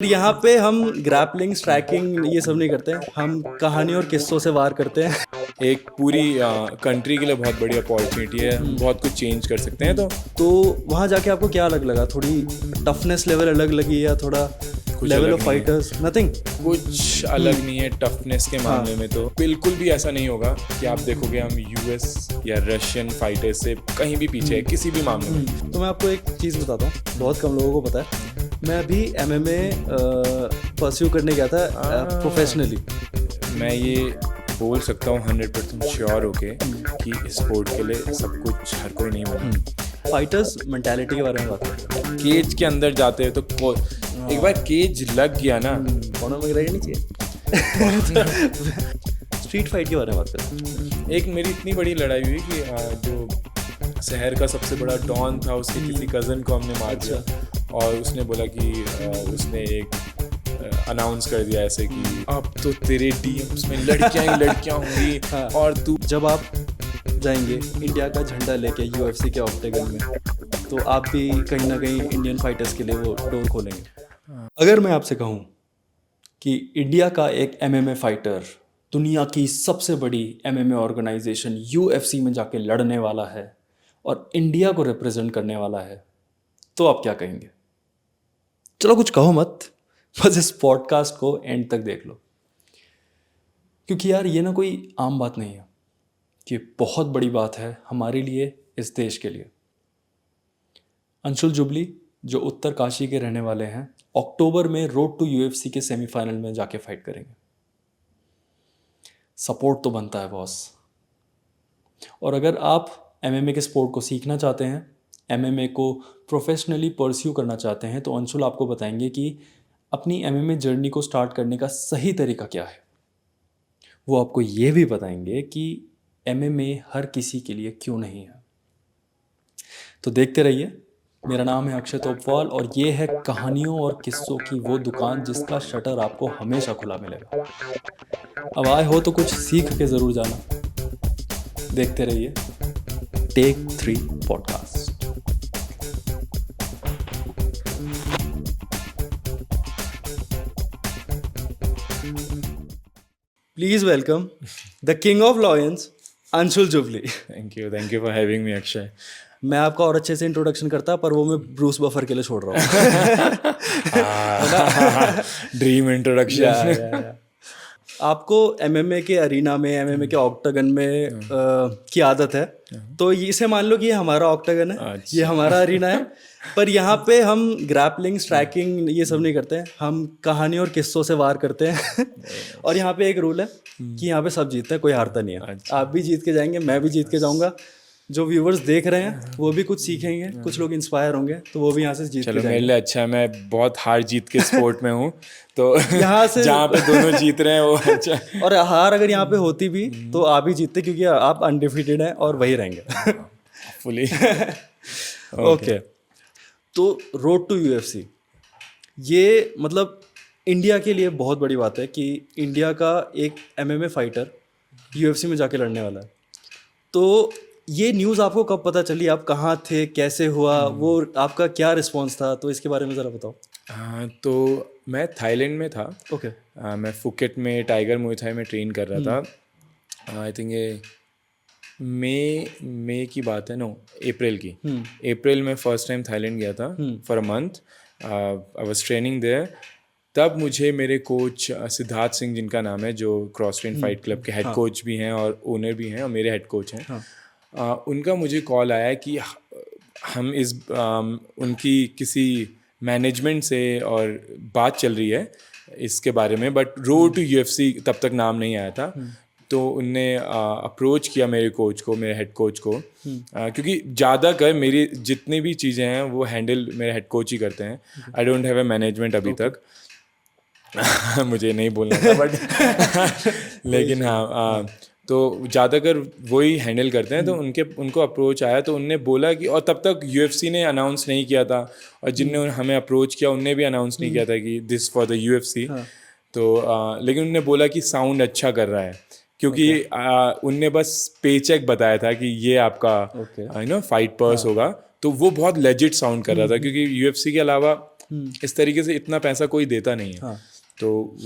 यहाँ पे हम ग्रैपलिंग स्ट्रैकिंग ये सब नहीं करते हैं, हम कहानी और किस्सों से वार करते हैं। एक पूरी कंट्री के लिए बहुत बड़ी अपॉर्चुनिटी है। हम बहुत कुछ चेंज कर सकते हैं। तो वहाँ जाके आपको क्या अलग लगा? थोड़ी टफनेस लेवल अलग लगी या थोड़ा कुछ लेवल अलग ऑफ नहीं है। फाइटर्स? नथिंग। कुछ अलग नहीं है टफनेस के मामले में। तो बिल्कुल भी ऐसा नहीं होगा कि आप देखोगे हम यूएस या रशियन फाइटर्स से कहीं भी पीछे है किसी भी मामले में। तो मैं आपको एक चीज़ बताता हूँ, बहुत कम लोगों को पता है। मैं अभी MMA परस्यू करने गया था प्रोफेशनली। मैं ये बोल सकता हूँ 100% श्योर होके कि इस स्पोर्ट के लिए सब कुछ हर कोई नहीं बना। फाइटर्स मेंटालिटी के बारे में बात करते हैं। केज के अंदर जाते हैं तो एक बार केज लग गया ना, कॉनर मैकग्रेगर नहीं चाहिए। स्ट्रीट फाइट के बारे में बात करते हैं। एक मेरी इतनी बड़ी लड़ाई हुई कि जो शहर का सबसे बड़ा डॉन था उसके किसी कज़न को हमने मार दिया। और उसने बोला कि उसने एक अनाउंस कर दिया ऐसे कि अब तो तेरे डीएम्स में लड़कियां ही लड़कियां होंगी। और तू जब आप जाएंगे इंडिया का झंडा लेके UFC के ऑक्टेगन में, तो आप भी कहीं ना कहीं इंडियन फाइटर्स के लिए वो डोर खोलेंगे। अगर मैं आपसे कहूँ कि इंडिया का एक MMA फाइटर दुनिया की सबसे बड़ी MMA ऑर्गेनाइजेशन UFC में जाके लड़ने वाला है और इंडिया को रिप्रेजेंट करने वाला है, तो आप क्या कहेंगे? चलो कुछ कहो मत, बस इस पॉडकास्ट को एंड तक देख लो, क्योंकि यार ये ना कोई आम बात नहीं है, ये बहुत बड़ी बात है हमारे लिए, इस देश के लिए। अंशुल जुबली जो उत्तर काशी के रहने वाले हैं, अक्टूबर में रोड टू UFC के सेमीफाइनल में जाके फाइट करेंगे। सपोर्ट तो बनता है बॉस। और अगर आप MMA के स्पोर्ट को सीखना चाहते हैं, MMA को प्रोफेशनली परस्यू करना चाहते हैं, तो अंशुल आपको बताएंगे कि अपनी MMA जर्नी को स्टार्ट करने का सही तरीका क्या है। वो आपको ये भी बताएंगे कि MMA हर किसी के लिए क्यों नहीं है। तो देखते रहिए। मेरा नाम है अक्षय तोपवाल और ये है कहानियों और किस्सों की वो दुकान जिसका शटर आपको हमेशा खुला मिलेगा। अब आए हो तो कुछ सीख के ज़रूर जाना। देखते रहिए tech 3 podcast. Please welcome the king of lions, Anshul Jubli. Thank you for having me Akshay. मैं आपका और अच्छे से इंट्रोडक्शन करता, पर वो मैं ब्रूस बफर के लिए छोड़ रहा हूँ। Dream introduction. आपको MMA के अरीना में, MMA के ऑक्टागन में की आदत है, तो इसे मान लो कि ये हमारा ऑक्टागन है, ये हमारा अरीना है। पर यहाँ पे हम ग्रैपलिंग स्ट्रैकिंग ये सब नहीं करते हैं, हम कहानी और किस्सों से वार करते हैं। और यहाँ पे एक रूल है कि यहाँ पे सब जीतते हैं, कोई हारता नहीं है। आप भी जीत के जाएंगे, मैं भी जीत के जाऊंगा। जो व्यूवर्स देख रहे हैं वो भी कुछ सीखेंगे, कुछ लोग इंस्पायर होंगे, तो वो भी यहाँ से जीत के चलो जाएंगे। मेरे लिए अच्छा है, मैं बहुत हार जीत के स्पोर्ट में हूँ, तो यहाँ से जहाँ पे दोनों जीत रहे हैं वो अच्छा। और हार अगर यहाँ पे होती भी तो आप ही जीतते, क्योंकि आप अनडिफीटेड हैं और वही रहेंगे। Fully okay. तो रोड टू UFC, ये मतलब इंडिया के लिए बहुत बड़ी बात है कि इंडिया का एक MMA फाइटर UFC में जाके लड़ने वाला है। तो ये न्यूज़ आपको कब पता चली? आप कहाँ थे, कैसे हुआ, वो आपका क्या रिस्पॉन्स था? तो इसके बारे में ज़रा बताओ। तो मैं थाईलैंड में था। ओके। मैं फुकेट में टाइगर मुay थाई में ट्रेन कर रहा था। आई थिंक ये मई की बात है, अप्रैल की। अप्रैल में फर्स्ट टाइम थाईलैंड गया था for a month. I was training there. तब मुझे मेरे कोच सिद्धार्थ सिंह, जिनका नाम है, जो क्रॉस ट्रेन फाइट क्लब के हेड कोच भी हैं और ओनर भी हैं और मेरे हेड कोच हैं, उनका मुझे कॉल आया कि हम उनकी किसी मैनेजमेंट से और बात चल रही है इसके बारे में, बट रोड टू UFC तब तक नाम नहीं आया था। तो उनने अप्रोच किया मेरे कोच को, मेरे हेड कोच को, क्योंकि ज़्यादातर मेरी जितनी भी चीज़ें हैं वो हैंडल मेरे हेड कोच ही करते हैं। I don't have a management अभी तक। मुझे नहीं बोलना था बट लेकिन हाँ, तो ज़्यादातर वही हैंडल करते हैं। तो उनको अप्रोच आया, तो उनने बोला कि, और तब तक UFC ने अनाउंस नहीं किया था, और जिनने हमें अप्रोच किया उनने भी अनाउंस नहीं किया था कि दिस फॉर द UFC। तो लेकिन उनने बोला कि साउंड अच्छा कर रहा है, क्योंकि उनने बस पे चेक बताया था कि ये आपका फाइट पर्स होगा। तो वो बहुत लेजिट साउंड कर रहा था, क्योंकि UFC के अलावा इस तरीके से इतना पैसा कोई देता नहीं है। तो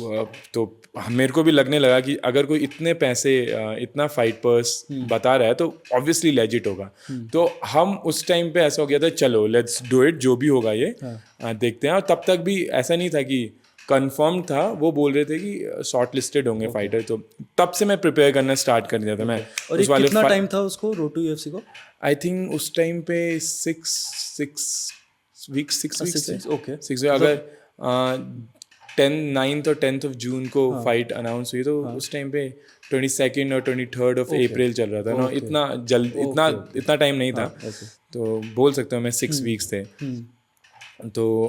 मेरे को भी लगने लगा कि अगर कोई इतने पैसे इतना फाइट पर्स बता रहा है तो ऑब्वियसली लेजिट होगा। तो हम उस टाइम पे ऐसा हो गया था, चलो लेट्स डू इट, जो भी होगा ये देखते हैं। और तब तक भी ऐसा नहीं था कि कंफर्म था, वो बोल रहे थे कि शॉर्ट लिस्टेड होंगे फाइटर। तो तब से मैं प्रिपेयर करना स्टार्ट कर दिया था मैं। और उस वाले कितना टाइम था उसको रोड टू यूएफसी को? आई थिंक उस टाइम पे 6 वीक्स थे। ओके, 6 अगर 9th और 10th ऑफ जून को फाइट अनाउंस हुई तो उस टाइम पे 22nd और 23rd ऑफ अप्रैल चल रहा था ना। इतना जल्द इतना टाइम नहीं था। तो बोल सकता हूँ मैं 6 वीक्स थे। तो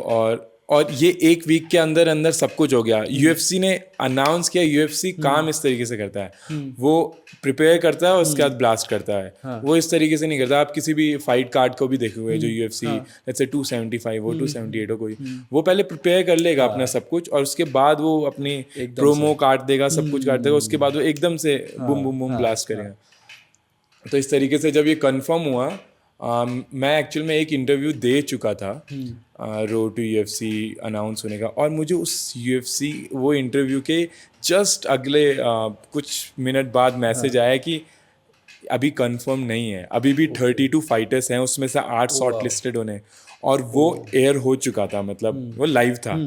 और ये 1 वीक के अंदर अंदर सब कुछ हो गया। यूएफसी ने अनाउंस किया। यूएफसी काम इस तरीके से करता है, वो प्रिपेयर करता है और उसके बाद ब्लास्ट करता है। वो इस तरीके से नहीं करता। आप किसी भी फाइट कार्ड को भी देखोगे जो यूएफसी लेट्स से 275 हो 278 हो कोई, वो पहले प्रिपेयर कर लेगा अपना सब कुछ और उसके बाद वो अपनी प्रोमो काट देगा, सब कुछ काट देगा। उसके बाद वो एकदम से बूम बूम बूम ब्लास्ट करेगा। तो इस तरीके से जब ये कन्फर्म हुआ, मैं एक्चुअल में एक इंटरव्यू दे चुका था रोड टू यूएफसी अनाउंस होने का। और मुझे उस यूएफसी वो इंटरव्यू के जस्ट अगले कुछ मिनट बाद मैसेज आया कि अभी कंफर्म नहीं है, अभी भी 32 फाइटर्स हैं, उसमें से 8 शॉर्ट लिस्टेड होने। और वो एयर हो चुका था, मतलब वो लाइव था।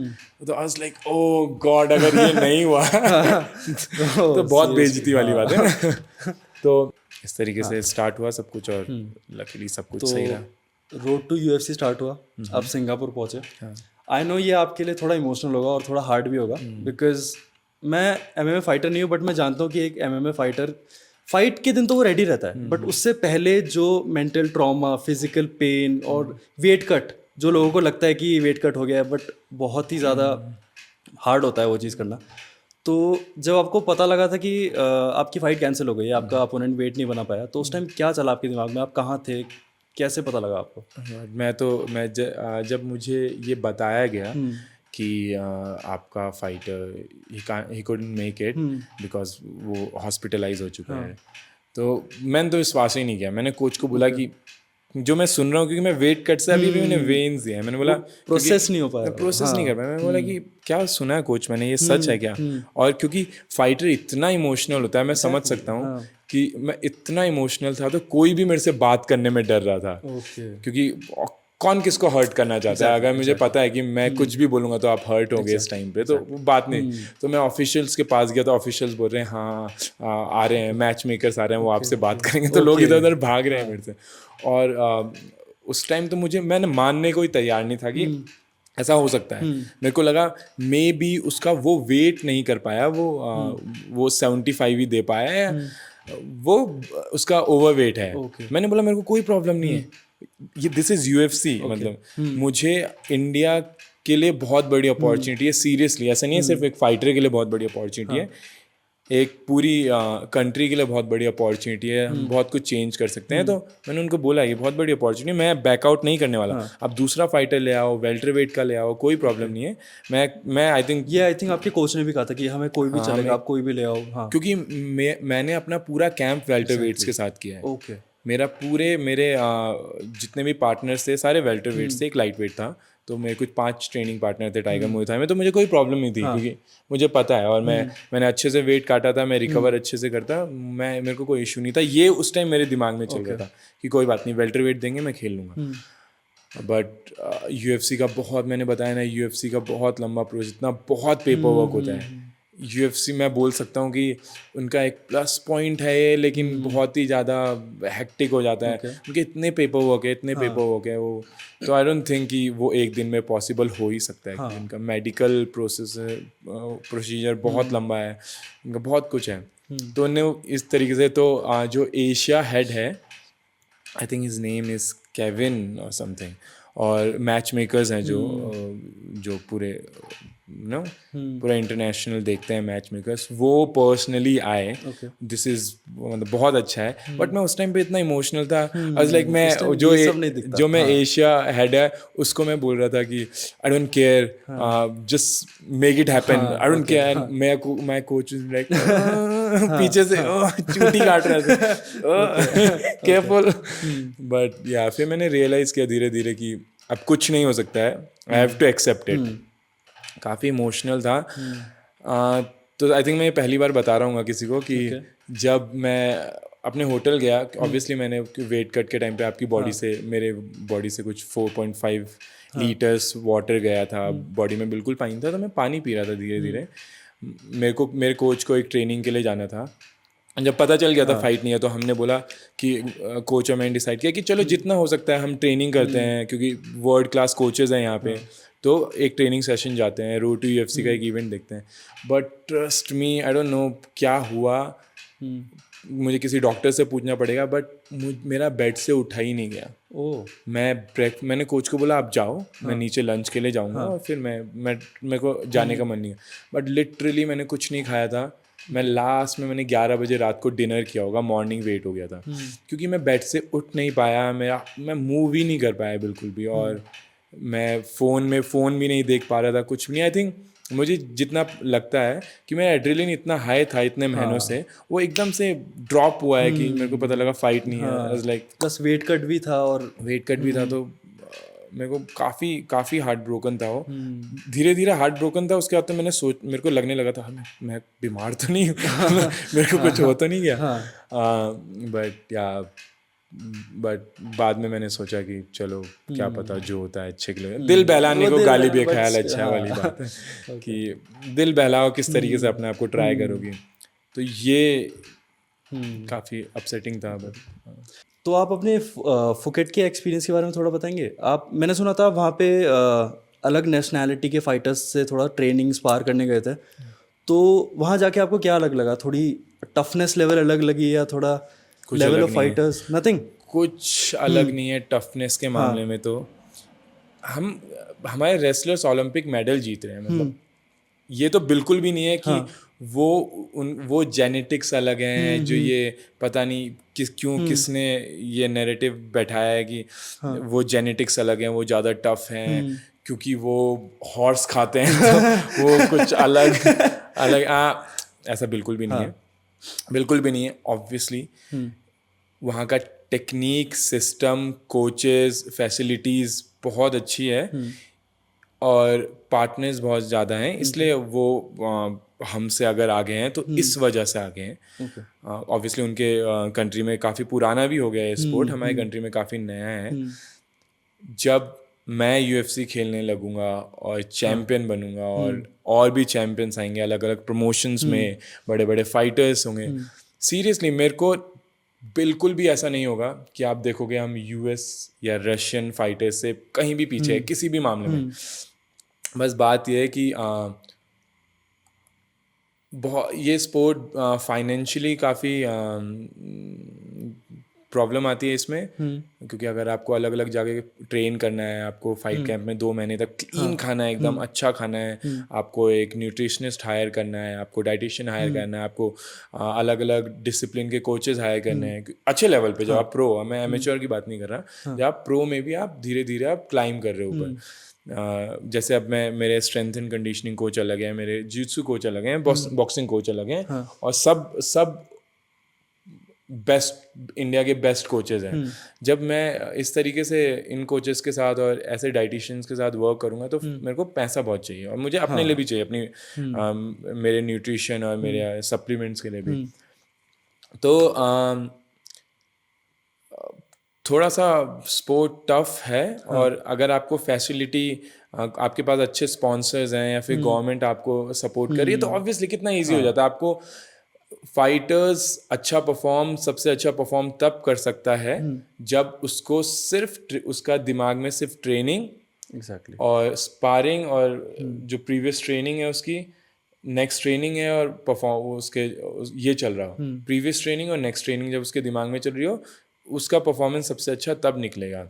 तो I was like oh God, अगर ये नहीं हुआ तो बहुत बेइज्जती वाली बात है ना। तो इस तरीके से स्टार्ट हुआ सब कुछ और लकीली सब कुछ सही रहा। रोड टू यूएफसी स्टार्ट हुआ, आप सिंगापुर पहुंचे। आई नो ये आपके लिए थोड़ा इमोशनल होगा और थोड़ा हार्ड भी होगा, बिकॉज मैं एमएमए फाइटर नहीं हूँ, बट मैं जानता हूँ कि एक एमएमए फाइटर फाइट के दिन तो वो रेडी रहता है, बट उससे पहले जो मेंटल ट्रॉमा, फिजिकल पेन और वेट कट, जो लोगों को लगता है कि वेट कट हो गया है, बट बहुत ही ज़्यादा हार्ड होता है वो चीज़ करना। तो जब आपको पता लगा था कि आपकी फ़ाइट कैंसिल हो गई है, आपका अपोनेंट वेट नहीं बना पाया, तो उस टाइम क्या चला आपके दिमाग में? आप कहाँ थे, कैसे पता लगा आपको? जब मुझे ये बताया गया कि आपका fighter he couldn't make it because वो हॉस्पिटलाइज हो चुका है, तो मैंने तो विश्वास ही नहीं किया। मैंने कोच को बोला कि जो मैं सुन रहा हूँ, क्योंकि मैं वेट कट से अभी भी मैंने वेन्स दिया है, मैंने बोला प्रोसेस नहीं हो पाया, प्रोसेस नहीं कर पाया। मैंने बोला कि क्या सुना है कोच मैंने, ये सच है क्या? और क्योंकि फाइटर इतना इमोशनल होता है, मैं समझ सकता हूँ कि मैं इतना इमोशनल था तो कोई भी मेरे से बात करने में डर रहा था, क्योंकि कौन किसको हर्ट करना चाहता है? अगर मुझे पता है कि मैं कुछ भी बोलूँगा तो आप हर्ट होंगे इस टाइम पे, तो वो बात नहीं। तो मैं ऑफिशियल्स के पास गया तो ऑफिशियल्स बोल रहे हैं हाँ आ रहे हैं, मैच मेकर्स आ रहे हैं, वो आपसे बात करेंगे। तो लोग इधर उधर भाग रहे हैं मेरे से। और उस टाइम तो मैंने मानने को ही तैयार नहीं था कि ऐसा हो सकता है। मेरे को लगा मे बी उसका वो वेट नहीं कर पाया, वो 75 ही दे पाया है, वो उसका ओवरवेट है। मैंने बोला मेरे को कोई प्रॉब्लम नहीं है, ये दिस इज़ यूएफसी, मतलब मुझे इंडिया के लिए बहुत बड़ी अपॉर्चुनिटी है। सीरियसली ऐसा नहीं है सिर्फ एक फाइटर के लिए बहुत बड़ी अपॉर्चुनिटी है, एक पूरी कंट्री के लिए बहुत बड़ी अपॉर्चुनिटी है। हम बहुत कुछ चेंज कर सकते हैं। तो मैंने उनको बोला ये बहुत बड़ी अपॉर्चुनिटी, मैं बैकआउट नहीं करने वाला। आप दूसरा फाइटर ले आओ, वेल्टरवेट का ले आओ, कोई प्रॉब्लम नहीं है। मैं आई थिंक आपके कोच ने भी कहा था कि हमें कोई भी चलेगा, आप कोई भी ले आओ। क्योंकि मैंने अपना पूरा कैंप वेल्टरवेट्स के साथ किया है। मेरे जितने भी पार्टनर्स थे सारे वेल्टरवेट्स थे, एक लाइट वेट था। तो मेरे कुछ 5 ट्रेनिंग पार्टनर थे टाइगर मुay थाई में, तो मुझे कोई प्रॉब्लम नहीं थी क्योंकि मुझे पता है। और मैंने अच्छे से वेट काटा था, मैं रिकवर अच्छे से करता, मेरे को कोई इशू नहीं था। ये उस टाइम मेरे दिमाग में चल रहा था कि कोई बात नहीं, वेल्टर वेट देंगे, मैं खेल लूँगा। बट यूएफसी का बहुत, मैंने बताया ना, यूएफसी का बहुत लंबा प्रोसेस, इतना बहुत पेपर वर्क होता है। यूएफसी मैं बोल सकता हूँ कि उनका एक प्लस पॉइंट है ये, लेकिन बहुत ही ज़्यादा हेक्टिक हो जाता है। उनके इतने पेपर वर्क है वो, तो आई डोंट थिंक कि वो एक दिन में पॉसिबल हो ही सकता है। कि उनका मेडिकल प्रोसीजर बहुत लंबा है, उनका बहुत कुछ है। तो उन्हें इस तरीके से, तो जो एशिया हेड है, I think his name is Kevin और समथिंग, और मैच मेकर्स हैं जो पूरा इंटरनेशनल देखते हैं मैच मेकर्स, वो पर्सनली आए। दिस इज मतलब बहुत अच्छा है। बट मैं उस टाइम पे इतना इमोशनल था, आज लाइक मैं जो मैं एशिया हेड है उसको मैं बोल रहा था कि I don't care, just make it happen, I don't care. मैं कोच लाइक पीछे से चूटी काट रहा था, केयरफुल। बट या फिर मैंने रियलाइज किया धीरे धीरे कि अब कुछ नहीं हो सकता है, I have to accept it. काफ़ी इमोशनल था। तो आई थिंक मैं ये पहली बार बता रहा हूँ किसी को कि जब मैं अपने होटल गया, ऑब्वियसली मैंने वेट कट के टाइम पे आपकी बॉडी से, मेरे बॉडी से कुछ 4.5 लीटर्स वाटर गया था, बॉडी में बिल्कुल पानी था, तो मैं पानी पी रहा था धीरे धीरे। मेरे कोच को एक ट्रेनिंग के लिए जाना था। जब पता चल गया था फाइट नहीं है, तो हमने बोला कि कोच और मैंने डिसाइड किया कि चलो जितना हो सकता है हम ट्रेनिंग करते हैं, क्योंकि वर्ल्ड क्लास कोचेज़ हैं यहाँ पे, तो एक ट्रेनिंग सेशन जाते हैं, रोड टू UFC का एक इवेंट देखते हैं। But trust me, I don't know क्या हुआ, मुझे किसी डॉक्टर से पूछना पड़ेगा, बट मेरा बेड से उठा ही नहीं गया। मैंने कोच को बोला आप जाओ, मैं नीचे लंच के लिए जाऊँगा, और फिर मेरे को जाने का मन नहीं है। बट लिटरली मैंने कुछ नहीं खाया था। मैं लास्ट में मैंने 11 बजे रात को डिनर किया होगा, मॉर्निंग वेट हो गया था, क्योंकि मैं बेड से उठ नहीं पाया, मैं मूव ही नहीं कर पाया बिल्कुल भी, और मैं फ़ोन भी नहीं देख पा रहा था, कुछ भी नहीं। आई थिंक मुझे जितना लगता है कि मेरा एड्रेलिन इतना हाई था इतने महीनों से, वो एकदम से ड्रॉप हुआ है कि मेरे को पता लगा फाइट नहीं है। लाइक प्लस वेट कट भी था, तो मेरे को काफ़ी हार्ट ब्रोकन था वो। धीरे धीरे हार्ट ब्रोकन था। उसके बाद तो मेरे को लगने लगा था मैं बीमार तो नहीं हूँ, मेरे को कुछ हो तो नहीं गया। बट बाद में मैंने सोचा कि चलो क्या पता, जो होता है अच्छे के लिए। दिल बहलाने को गाली भी ख्याल अच्छा वाली बात है कि दिल बहलाओ किस तरीके से अपने आप को ट्राई करोगे। तो ये काफ़ी अपसेटिंग था। तो आप अपने फुकेट के एक्सपीरियंस के बारे में थोड़ा बताएंगे? मैंने सुना था वहाँ पे अलग नेशनैलिटी के फाइटर्स से थोड़ा ट्रेनिंग स्पार करने गए थे, तो वहाँ जाके आपको क्या अलग लगा? थोड़ी टफनेस लेवल अलग लगी, या थोड़ा लेवल ऑफ फाइटर्स? नथिंग, कुछ अलग नहीं है टफनेस के मामले में। तो हमारे रेसलर्स ओलंपिक मेडल जीत रहे हैं, मतलब ये तो बिल्कुल भी नहीं है कि वो जेनेटिक्स अलग हैं, जो ये पता नहीं किसने ये नैरेटिव बैठाया है कि वो जेनेटिक्स अलग हैं, वो ज़्यादा टफ हैं क्योंकि वो हॉर्स खाते हैं, तो वो कुछ अलग ऐसा बिल्कुल भी नहीं है, बिल्कुल भी नहीं है। ऑब्वियसली वहाँ का टेक्निक, सिस्टम, कोचेस, फैसिलिटीज़ बहुत अच्छी है, और पार्टनर्स बहुत ज़्यादा हैं, इसलिए वो हमसे अगर आगे हैं तो इस वजह से आगे हैं। ऑब्वियसली उनके कंट्री में काफ़ी पुराना भी हो गया है स्पोर्ट, हमारे कंट्री में काफ़ी नया है। जब मैं UFC खेलने लगूंगा और चैम्पियन बनूंगा, और भी चैम्पियंस आएंगे अलग अलग प्रमोशंस में, बड़े बड़े फाइटर्स होंगे, सीरियसली मेरे को बिल्कुल भी ऐसा नहीं होगा कि आप देखोगे हम US या रशियन फाइटर्स से कहीं भी पीछे है किसी भी मामले में। बस बात यह है कि ये स्पोर्ट फाइनेंशियली काफ़ी प्रॉब्लम आती है इसमें, क्योंकि अगर आपको अलग अलग जगह ट्रेन करना है, आपको फाइट कैंप में 2 महीने तक क्लीन खाना है, एकदम अच्छा खाना है, आपको एक न्यूट्रिशनिस्ट हायर करना है, आपको डाइटिशियन हायर करना है, आपको अलग अलग डिसिप्लिन के कोचेस हायर करने हैं अच्छे लेवल पे। जब आप प्रो, मैं एमेच्योर की बात नहीं कर रहा, जब आप प्रो में भी आप धीरे धीरे आप क्लाइम कर रहे हो ऊपर। जैसे अब मेरे स्ट्रेंथ एंड कंडीशनिंग कोच अलग है, मेरे जित्सु कोच अलग हैं, बॉक्सिंग कोच अलग हैं, और सब बेस्ट इंडिया के बेस्ट कोचेज़ हैं। जब मैं इस तरीके से इन कोचेस के साथ और ऐसे डाइटिशियंस के साथ वर्क करूँगा, तो मेरे को पैसा बहुत चाहिए, और मुझे अपने लिए भी चाहिए, अपनी मेरे न्यूट्रिशन और मेरे सप्लीमेंट्स के लिए भी। तो थोड़ा सा स्पोर्ट टफ है, और अगर आपको फैसिलिटी, आपके पास अच्छे स्पॉन्सर्स हैं, या फिर गवर्नमेंट आपको सपोर्ट कर रही है, तो ऑब्वियसली कितना ईजी हो जाता है। आपको फाइटर्स सबसे अच्छा परफॉर्म तब कर सकता है जब उसको सिर्फ उसका दिमाग में सिर्फ ट्रेनिंग और स्पारिंग, और जो प्रीवियस ट्रेनिंग है उसकी नेक्स्ट ट्रेनिंग है, और परफॉर्म उसके ये चल रहा हो, प्रीवियस ट्रेनिंग और नेक्स्ट ट्रेनिंग जब उसके दिमाग में चल रही हो, उसका परफॉर्मेंस सबसे अच्छा तब निकलेगा।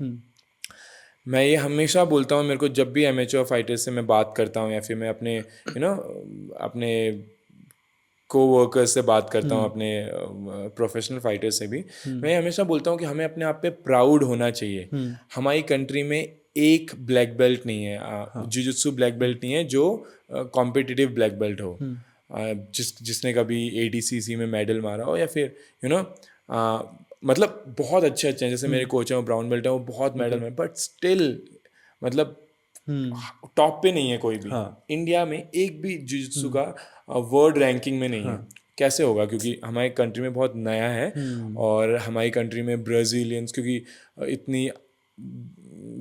मैं ये हमेशा बोलता हूँ, मेरे को जब भी एमेच्योर फाइटर्स से मैं बात करता हूँ, या फिर मैं अपने अपने को-वर्कर्स से बात करता हूँ, अपने प्रोफेशनल फाइटर्स से भी, मैं हमेशा बोलता हूँ कि हमें अपने आप पे प्राउड होना चाहिए। हमारी कंट्री में एक ब्लैक बेल्ट नहीं है, जुजुत्सु ब्लैक बेल्ट नहीं है जो कॉम्पिटिटिव ब्लैक बेल्ट हो, जिसने कभी ADCC में मेडल मारा हो, या फिर मतलब बहुत अच्छे हैं, जैसे मेरे कोच हैं वो ब्राउन बेल्ट है, वो बहुत मेडल में, बट स्टिल मतलब टॉप पे नहीं है कोई भी। इंडिया में एक भी जुजित्सु का वर्ल्ड रैंकिंग में नहीं है। कैसे होगा? क्योंकि हमारी कंट्री में बहुत नया है और हमारी कंट्री में ब्राज़ीलियंस, क्योंकि इतनी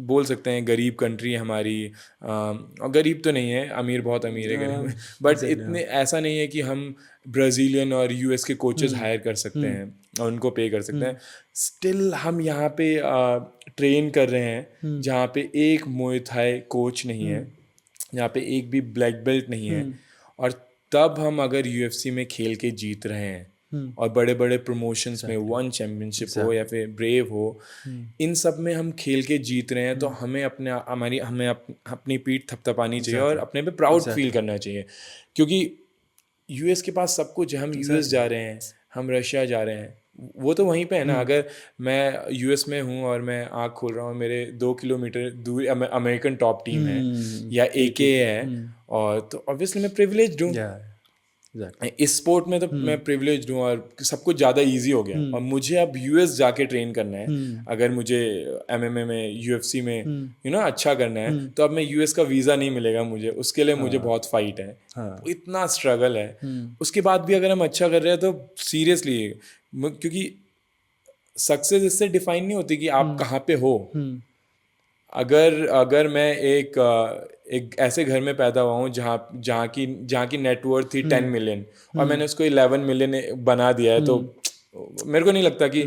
बोल सकते हैं गरीब कंट्री है हमारी, और गरीब तो नहीं है, अमीर बहुत अमीर है, गरीब बट इतने ऐसा नहीं है कि हम ब्राज़ीलियन और यूएस के कोचेस हायर कर सकते हैं और उनको पे कर सकते हैं। स्टिल हम यहाँ पे ट्रेन कर रहे हैं जहाँ पे एक मुay थाई कोच नहीं है, जहाँ पे एक भी ब्लैक बेल्ट नहीं है, और तब हम अगर यूएफसी में खेल के जीत रहे हैं और बड़े बड़े प्रमोशंस में वन चैम्पियनशिप हो या फिर ब्रेव हो, इन सब में हम खेल के जीत रहे हैं, तो हमें अपनी पीठ थपथपानी चाहिए और अपने पे प्राउड फील करना चाहिए। क्योंकि यूएस के पास सब कुछ है, हम यूएस जा रहे हैं, हम रशिया जा रहे हैं, वो तो वहीं पे है ना। अगर मैं यूएस में हूँ और मैं आँख खोल रहा हूँ, मेरे 2 किलोमीटर दूर अमेरिकन टॉप टीम है या एके है, और तो ऑब्वियसली मैं प्रिविलेज्ड हूँ। इस स्पोर्ट में तो मैं प्रिविलेज्ड हूँ और सब कुछ ज़्यादा इजी हो गया। और मुझे अब यूएस जाके ट्रेन करना है, अगर मुझे एमएमए में, यूएफसी में अच्छा करना है, तो अब मैं यूएस का वीज़ा नहीं मिलेगा मुझे, उसके लिए मुझे बहुत फाइट है, इतना स्ट्रगल है। उसके बाद भी अगर हम अच्छा कर रहे हैं तो सीरियसली, क्योंकि सक्सेस इससे डिफाइन नहीं होती कि आप कहाँ पे हो। अगर मैं एक ऐसे घर में पैदा हुआ हूँ जहाँ की नेटवर्थ थी 10 मिलियन और मैंने उसको 11 मिलियन बना दिया है, तो मेरे को नहीं लगता कि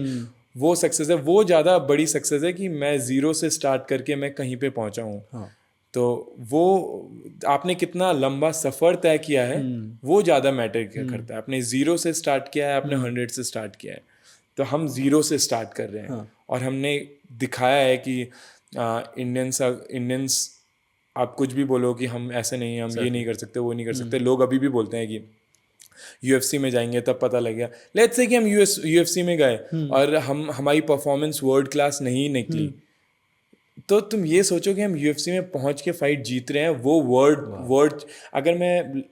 वो सक्सेस है। वो ज़्यादा बड़ी सक्सेस है कि मैं ज़ीरो से स्टार्ट करके मैं कहीं पे पहुँचा हूँ। तो वो आपने कितना लंबा सफ़र तय किया है, वो ज़्यादा मैटर करता है। आपने ज़ीरो से स्टार्ट किया है, आपने 100 से स्टार्ट किया है, तो हम ज़ीरो से स्टार्ट कर रहे हैं। और हमने दिखाया है कि इंडियंस, आप कुछ भी बोलो कि हम ऐसे नहीं हैं, हम ये नहीं कर सकते, वो नहीं कर सकते। लोग अभी भी बोलते हैं कि यूएफसी में जाएंगे तब पता लगेगा। लेट्स से कि हम यूएफसी में गए और हमारी परफॉर्मेंस वर्ल्ड क्लास नहीं निकली, तो तुम ये सोचो कि हम यूएफसी में पहुंच के फाइट जीत रहे हैं, वो वर्ल्ड अगर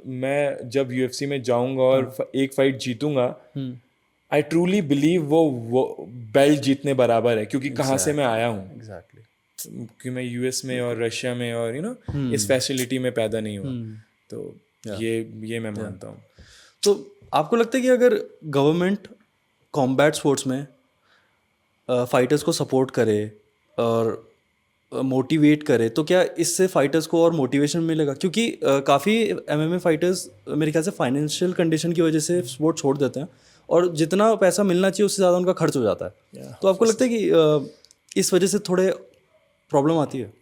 मैं जब यूएफसी में जाऊंगा और एक फाइट जीतूंगा, आई ट्रूली बिलीव वो बेल्ट जीतने बराबर है, क्योंकि कहाँ से मैं आया हूँ। कि मैं यूएस में और रशिया में और इस फैसिलिटी में पैदा नहीं हुआ। तो ये मैं मानता हूँ। तो आपको लगता है कि अगर गवर्नमेंट कॉम्बैट स्पोर्ट्स में फाइटर्स को सपोर्ट करे और मोटिवेट करे, तो क्या इससे फाइटर्स को और मोटिवेशन मिलेगा? क्योंकि काफ़ी एमएमए फाइटर्स मेरे ख्याल से फाइनेंशियल कंडीशन की वजह से स्पोर्ट छोड़ देते हैं, और जितना पैसा मिलना चाहिए उससे ज़्यादा उनका खर्च हो जाता है। तो आपको लगता है कि इस वजह से थोड़े प्रॉब्लम आती है?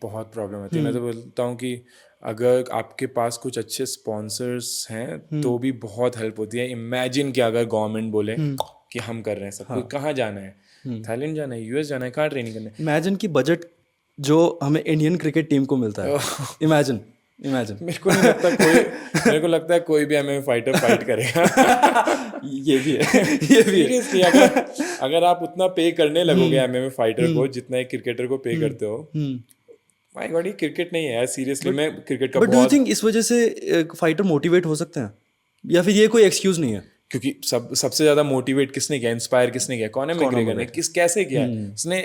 बहुत प्रॉब्लम आती है। मैं तो बोलता हूँ कि अगर आपके पास कुछ अच्छे स्पॉन्सर्स हैं तो भी बहुत हेल्प होती है। इमेजिन कि अगर गवर्नमेंट बोले कि हम कर रहे हैं सब कुछ, कहाँ जाना है? थाईलैंड जाना है, यूएस जाना है, कहाँ ट्रेनिंग करना है? इमेजिन कि बजट जो हमें इंडियन क्रिकेट टीम को मिलता है, इमेजिन। मेरे को लगता है कोई भी एमएमए फाइटर फाइट करेगा। ये भी है। सीरियसली, अगर आप उतना पे करने लगोगे एमएमए फाइटर को जितना एक क्रिकेटर को पे करते हो, माय गॉड, ये क्रिकेट नहीं है यार। सीरियसली, मैं क्रिकेट का बट डू यू थिंक इस वजह से फाइटर मोटिवेट हो सकते हैं, या फिर ये कोई एक्सक्यूज नहीं है? क्योंकि सबसे ज्यादा मोटिवेट किसने किया, इंस्पायर किसने किया? कॉनर मैग्रेगर ने कैसे किया? उसने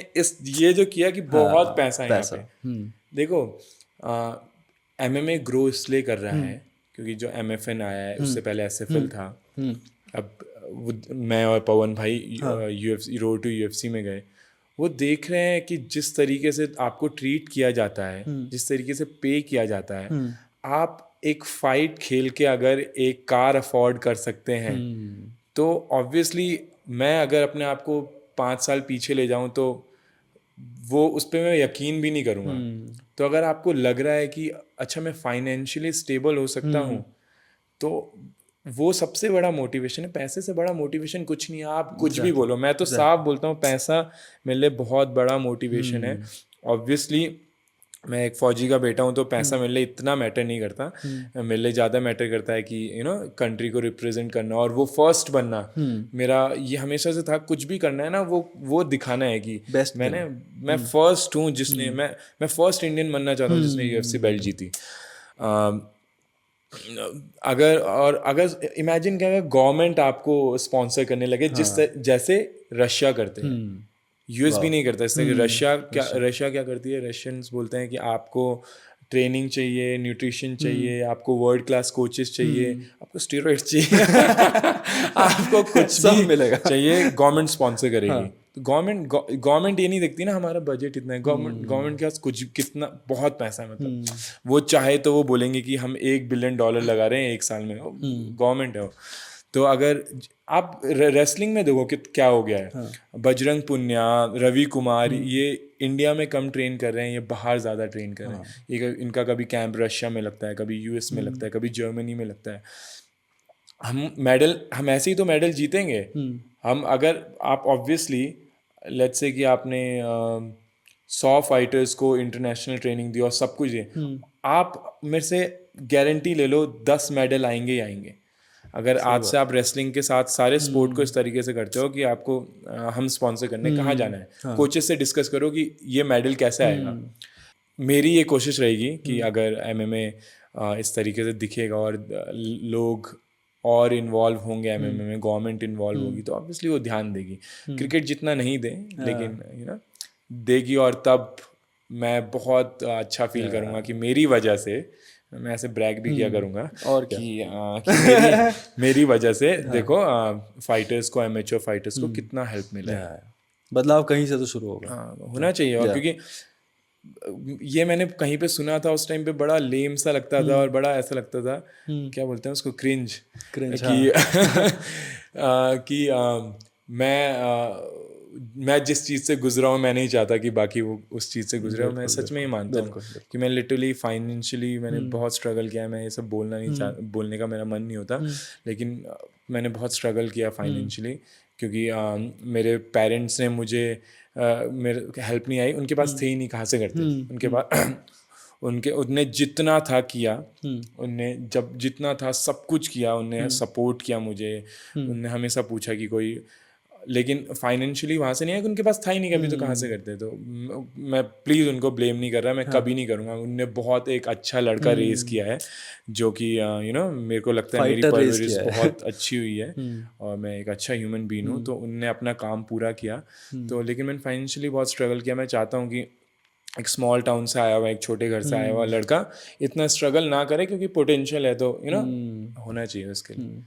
ये जो किया कि बहुत पैसा है यहाँ पे। देखो, एमएमए ग्रो इसलिए कर रहा है क्योंकि जो एमएफएन आया है, उससे पहले एसएफएल था। अब मैं और पवन भाई यूएफसी रोड टू यूएफसी में गए, वो देख रहे हैं कि जिस तरीके से आपको ट्रीट किया जाता है, जिस तरीके से पे किया जाता है, आप एक फाइट खेल के अगर एक कार अफोर्ड कर सकते हैं, तो ऑब्वियसली मैं अगर अपने आप को 5 साल पीछे ले जाऊं तो वो उस पर मैं यकीन भी नहीं करूँगा। तो अगर आपको लग रहा है कि अच्छा मैं फाइनेंशियली स्टेबल हो सकता हूँ, तो वो सबसे बड़ा मोटिवेशन है। पैसे से बड़ा मोटिवेशन कुछ नहीं है। आप कुछ भी बोलो, मैं तो साफ बोलता हूँ, पैसा मेरे लिए बहुत बड़ा मोटिवेशन है। ऑब्वियसली मैं एक फौजी का बेटा हूँ, तो पैसा मेरे लिए इतना मैटर नहीं करता। मेरे लिए ज़्यादा मैटर करता है कि कंट्री को रिप्रेजेंट करना और वो फर्स्ट बनना। मेरा ये हमेशा से था, कुछ भी करना है ना, वो दिखाना है कि मैं फर्स्ट हूँ जिसने मैं फर्स्ट इंडियन बनना चाहता हूँ जिसने यूएफसी बेल्ट जीती। अगर इमेजिन कि अगर गवर्नमेंट आपको स्पॉन्सर करने लगे जैसे रशिया करते हैं, यूएस भी नहीं करता। इससे रशिया क्या करती है, रशियंस बोलते हैं कि आपको ट्रेनिंग चाहिए, न्यूट्रिशन चाहिए, आपको वर्ल्ड क्लास कोचेस चाहिए, आपको स्टेरॉइड्स चाहिए आपको कुछ सब भी मिलेगा। चाहिए, गवर्नमेंट स्पॉन्सर करेगी। तो गवर्नमेंट ये नहीं देखती ना हमारा बजट इतना है, गवर्नमेंट के पास कुछ कितना बहुत पैसा है, मतलब वो चाहे तो वो बोलेंगे कि हम $1 बिलियन लगा रहे हैं 1 साल में, गवर्नमेंट है वो। तो अगर आप रेसलिंग में देखो कि क्या हो गया है, बजरंग पुनिया, रवि कुमार, ये इंडिया में कम ट्रेन कर रहे हैं, ये बाहर ज़्यादा ट्रेन कर रहे हैं। ये इनका कभी कैंप रशिया में लगता है, कभी यूएस में लगता है, कभी जर्मनी में लगता है। हम ऐसे ही तो मेडल जीतेंगे। हम अगर आप ऑब्वियसली लेट्स से कि आपने 100 फाइटर्स को इंटरनेशनल ट्रेनिंग दी और सब कुछ दिए, आप मेरे से गारंटी ले लो 10 मेडल आएंगे ही आएंगे। अगर आज से आप रेसलिंग के साथ सारे स्पोर्ट को इस तरीके से करते हो कि आपको हम स्पॉन्सर करने कहाँ जाना है, कोचेस से डिस्कस करो कि ये मेडल कैसे आएगा। मेरी ये कोशिश रहेगी कि अगर एमएमए इस तरीके से दिखेगा और लोग और इन्वॉल्व होंगे एमएमए में, गवर्नमेंट इन्वॉल्व होगी, तो ऑब्वियसली वो ध्यान देगी। क्रिकेट जितना नहीं दे, लेकिन देगी, और तब मैं बहुत अच्छा फील करूँगा कि मेरी वजह से, मैं ऐसे ब्रैग भी किया करूँगा और कि मेरी वजह से देखो फाइटर्स को, एमेच्योर फाइटर्स को कितना हेल्प मिला है। बदलाव कहीं से तो शुरू होगा। होना चाहिए। और क्योंकि ये मैंने कहीं पे सुना था उस टाइम पे, बड़ा लेम सा लगता था और बड़ा ऐसा लगता था, क्या बोलते हैं उसको, क्रिंज कि मैं जिस चीज़ से गुजरा हूँ, मैं नहीं चाहता कि बाकी वो उस चीज़ से गुजरे। मैं सच में ही मानता हूँ कि मैं लिटरली फाइनेंशियली मैंने बहुत स्ट्रगल किया है। मैं ये सब बोलने का मेरा मन नहीं होता, लेकिन मैंने बहुत स्ट्रगल किया फाइनेंशियली, क्योंकि मेरे पेरेंट्स ने मुझे मेरे हेल्प नहीं आई, उनके पास थे ही नहीं, कहाँ से करते उनके पास उनने जितना था किया, उनने जब जितना था सब कुछ किया, उनने सपोर्ट किया मुझे, उनने हमेशा पूछा कि कोई, लेकिन फाइनेंशियली वहाँ से नहीं है कि उनके पास था ही नहीं कभी, तो कहाँ से करते। तो मैं प्लीज़ उनको ब्लेम नहीं कर रहा, मैं कभी नहीं करूँगा। उनने बहुत एक अच्छा लड़का रेस किया है, जो कि मेरे को लगता है मेरी परवरिश बहुत अच्छी हुई है और मैं एक अच्छा ह्यूमन बीइंग हूँ। तो उनने अपना काम पूरा किया। तो लेकिन मैंने फाइनेंशियली बहुत स्ट्रगल किया। मैं चाहता हूँ कि एक स्मॉल टाउन से आया हुआ, एक छोटे घर से आया हुआ लड़का इतना स्ट्रगल ना करे, क्योंकि पोटेंशियल है, तो होना चाहिए उसके लिए।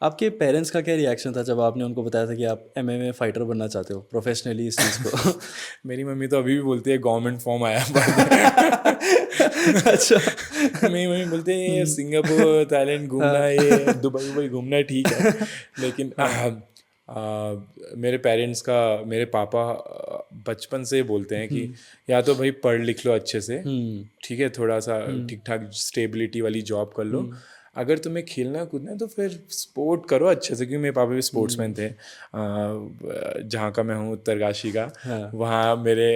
आपके पेरेंट्स का क्या रिएक्शन था जब आपने उनको बताया था कि आप एमएमए फाइटर बनना चाहते हो प्रोफेशनली इस चीज़ को? मेरी मम्मी तो अभी भी बोलती है गवर्नमेंट फॉर्म आया अच्छा। मेरी मम्मी बोलती है सिंगापुर, थाईलैंड घूमना, ये दुबई घूमना ठीक है, लेकिन मेरे पापा बचपन से बोलते हैं कि या तो भाई पढ़ लिख लो अच्छे से, ठीक है, थोड़ा सा ठीक ठाक स्टेबिलिटी वाली जॉब कर लो, अगर तुम्हें खेलना कूदना है तो फिर स्पोर्ट करो अच्छे से। क्योंकि मेरे पापा भी स्पोर्ट्समैन थे, जहाँ का मैं हूँ उत्तरकाशी का, वहाँ मेरे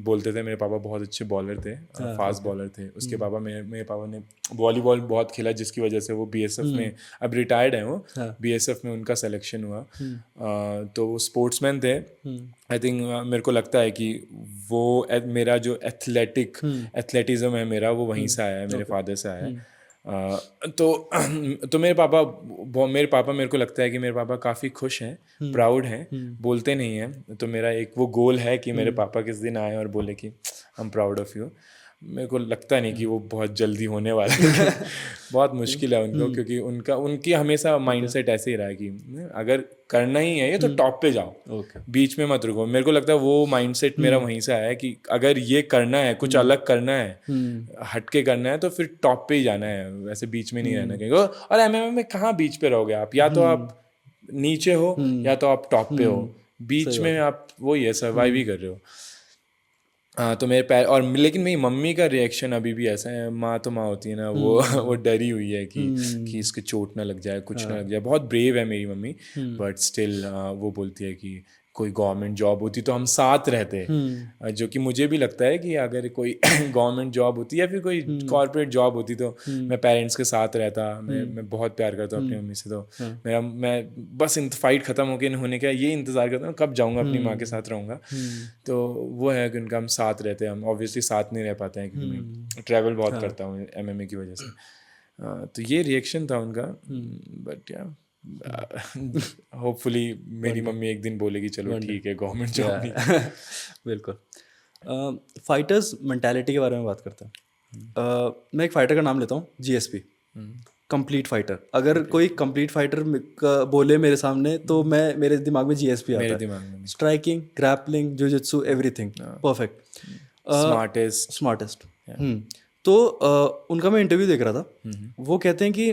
बोलते थे, मेरे पापा बहुत अच्छे बॉलर थे, फास्ट बॉलर थे। उसके पापा मेरे पापा ने वॉलीबॉल बहुत खेला, जिसकी वजह से वो बीएसएफ में, अब रिटायर्ड हैं वो, बीएसएफ में उनका सिलेक्शन हुआ। तो वो स्पोर्ट्समैन थे। आई थिंक मेरे को लगता है कि वो मेरा जो एथलेटिज्म है मेरा, वो वहीं से आया है, मेरे फादर से आया है। तो मेरे पापा मेरे को लगता है कि मेरे पापा काफ़ी खुश हैं, प्राउड हैं, बोलते नहीं हैं। तो मेरा एक वो गोल है कि मेरे पापा किस दिन आए और बोले कि I am proud of you. मेरे को लगता नहीं कि वो बहुत जल्दी होने वाला है बहुत मुश्किल है उनको, क्योंकि उनकी हमेशा माइंडसेट ऐसे ही रहा है कि अगर करना ही है ये तो टॉप पे जाओ, बीच में मत रुको। मेरे को लगता है वो माइंडसेट मेरा वहीं से आया है कि अगर ये करना है, कुछ अलग करना है, हटके करना है, तो फिर टॉप पे ही जाना है, वैसे बीच में नहीं रहना कहीं। और एमएमए में कहाँ बीच पे रहोगे आप, या तो आप नीचे हो या तो आप टॉप पे हो, बीच में आप वही है, सर्वाइव ही कर रहे हो। तो मेरे और लेकिन मेरी मम्मी का रिएक्शन अभी भी ऐसा है, माँ तो माँ होती है ना, वो डरी हुई है कि इसके चोट ना लग जाए, कुछ ना लग जाए। बहुत ब्रेव है मेरी मम्मी, बट स्टिल वो बोलती है कि कोई गवर्नमेंट जॉब होती तो हम साथ रहते, जो कि मुझे भी लगता है कि अगर कोई गवर्नमेंट जॉब होती या फिर कोई कॉर्पोरेट जॉब होती तो मैं पेरेंट्स के साथ रहता। मैं बहुत प्यार करता हूँ अपनी मम्मी से। तो मैं बस फाइट ख़त्म होने का ये इंतज़ार करता हूँ कब जाऊँगा, अपनी माँ के साथ रहूँगा। तो वो है कि उनका हम साथ रहते हैं। हम ऑब्वियसली साथ नहीं रह पाते हैं क्योंकि मैं ट्रैवल बहुत करता हूँ एमएमए की वजह से। तो ये रिएक्शन था उनका, बट या होपफुली मेरी मम्मी एक दिन बोलेगी चलो ठीक है गवर्नमेंट जॉब नहीं। बिल्कुल। फाइटर्स मेंटालिटी के बारे में बात करते हैं। मैं एक फाइटर का नाम लेता हूँ, GSP, कंप्लीट फाइटर। अगर कोई कंप्लीट फाइटर बोले मेरे सामने तो मैं मेरे दिमाग में GSP आता है। दिमाग में striking, grappling, jujitsu, everything perfect, smartest. तो उनका मैं इंटरव्यू देख रहा था। वो कहते हैं कि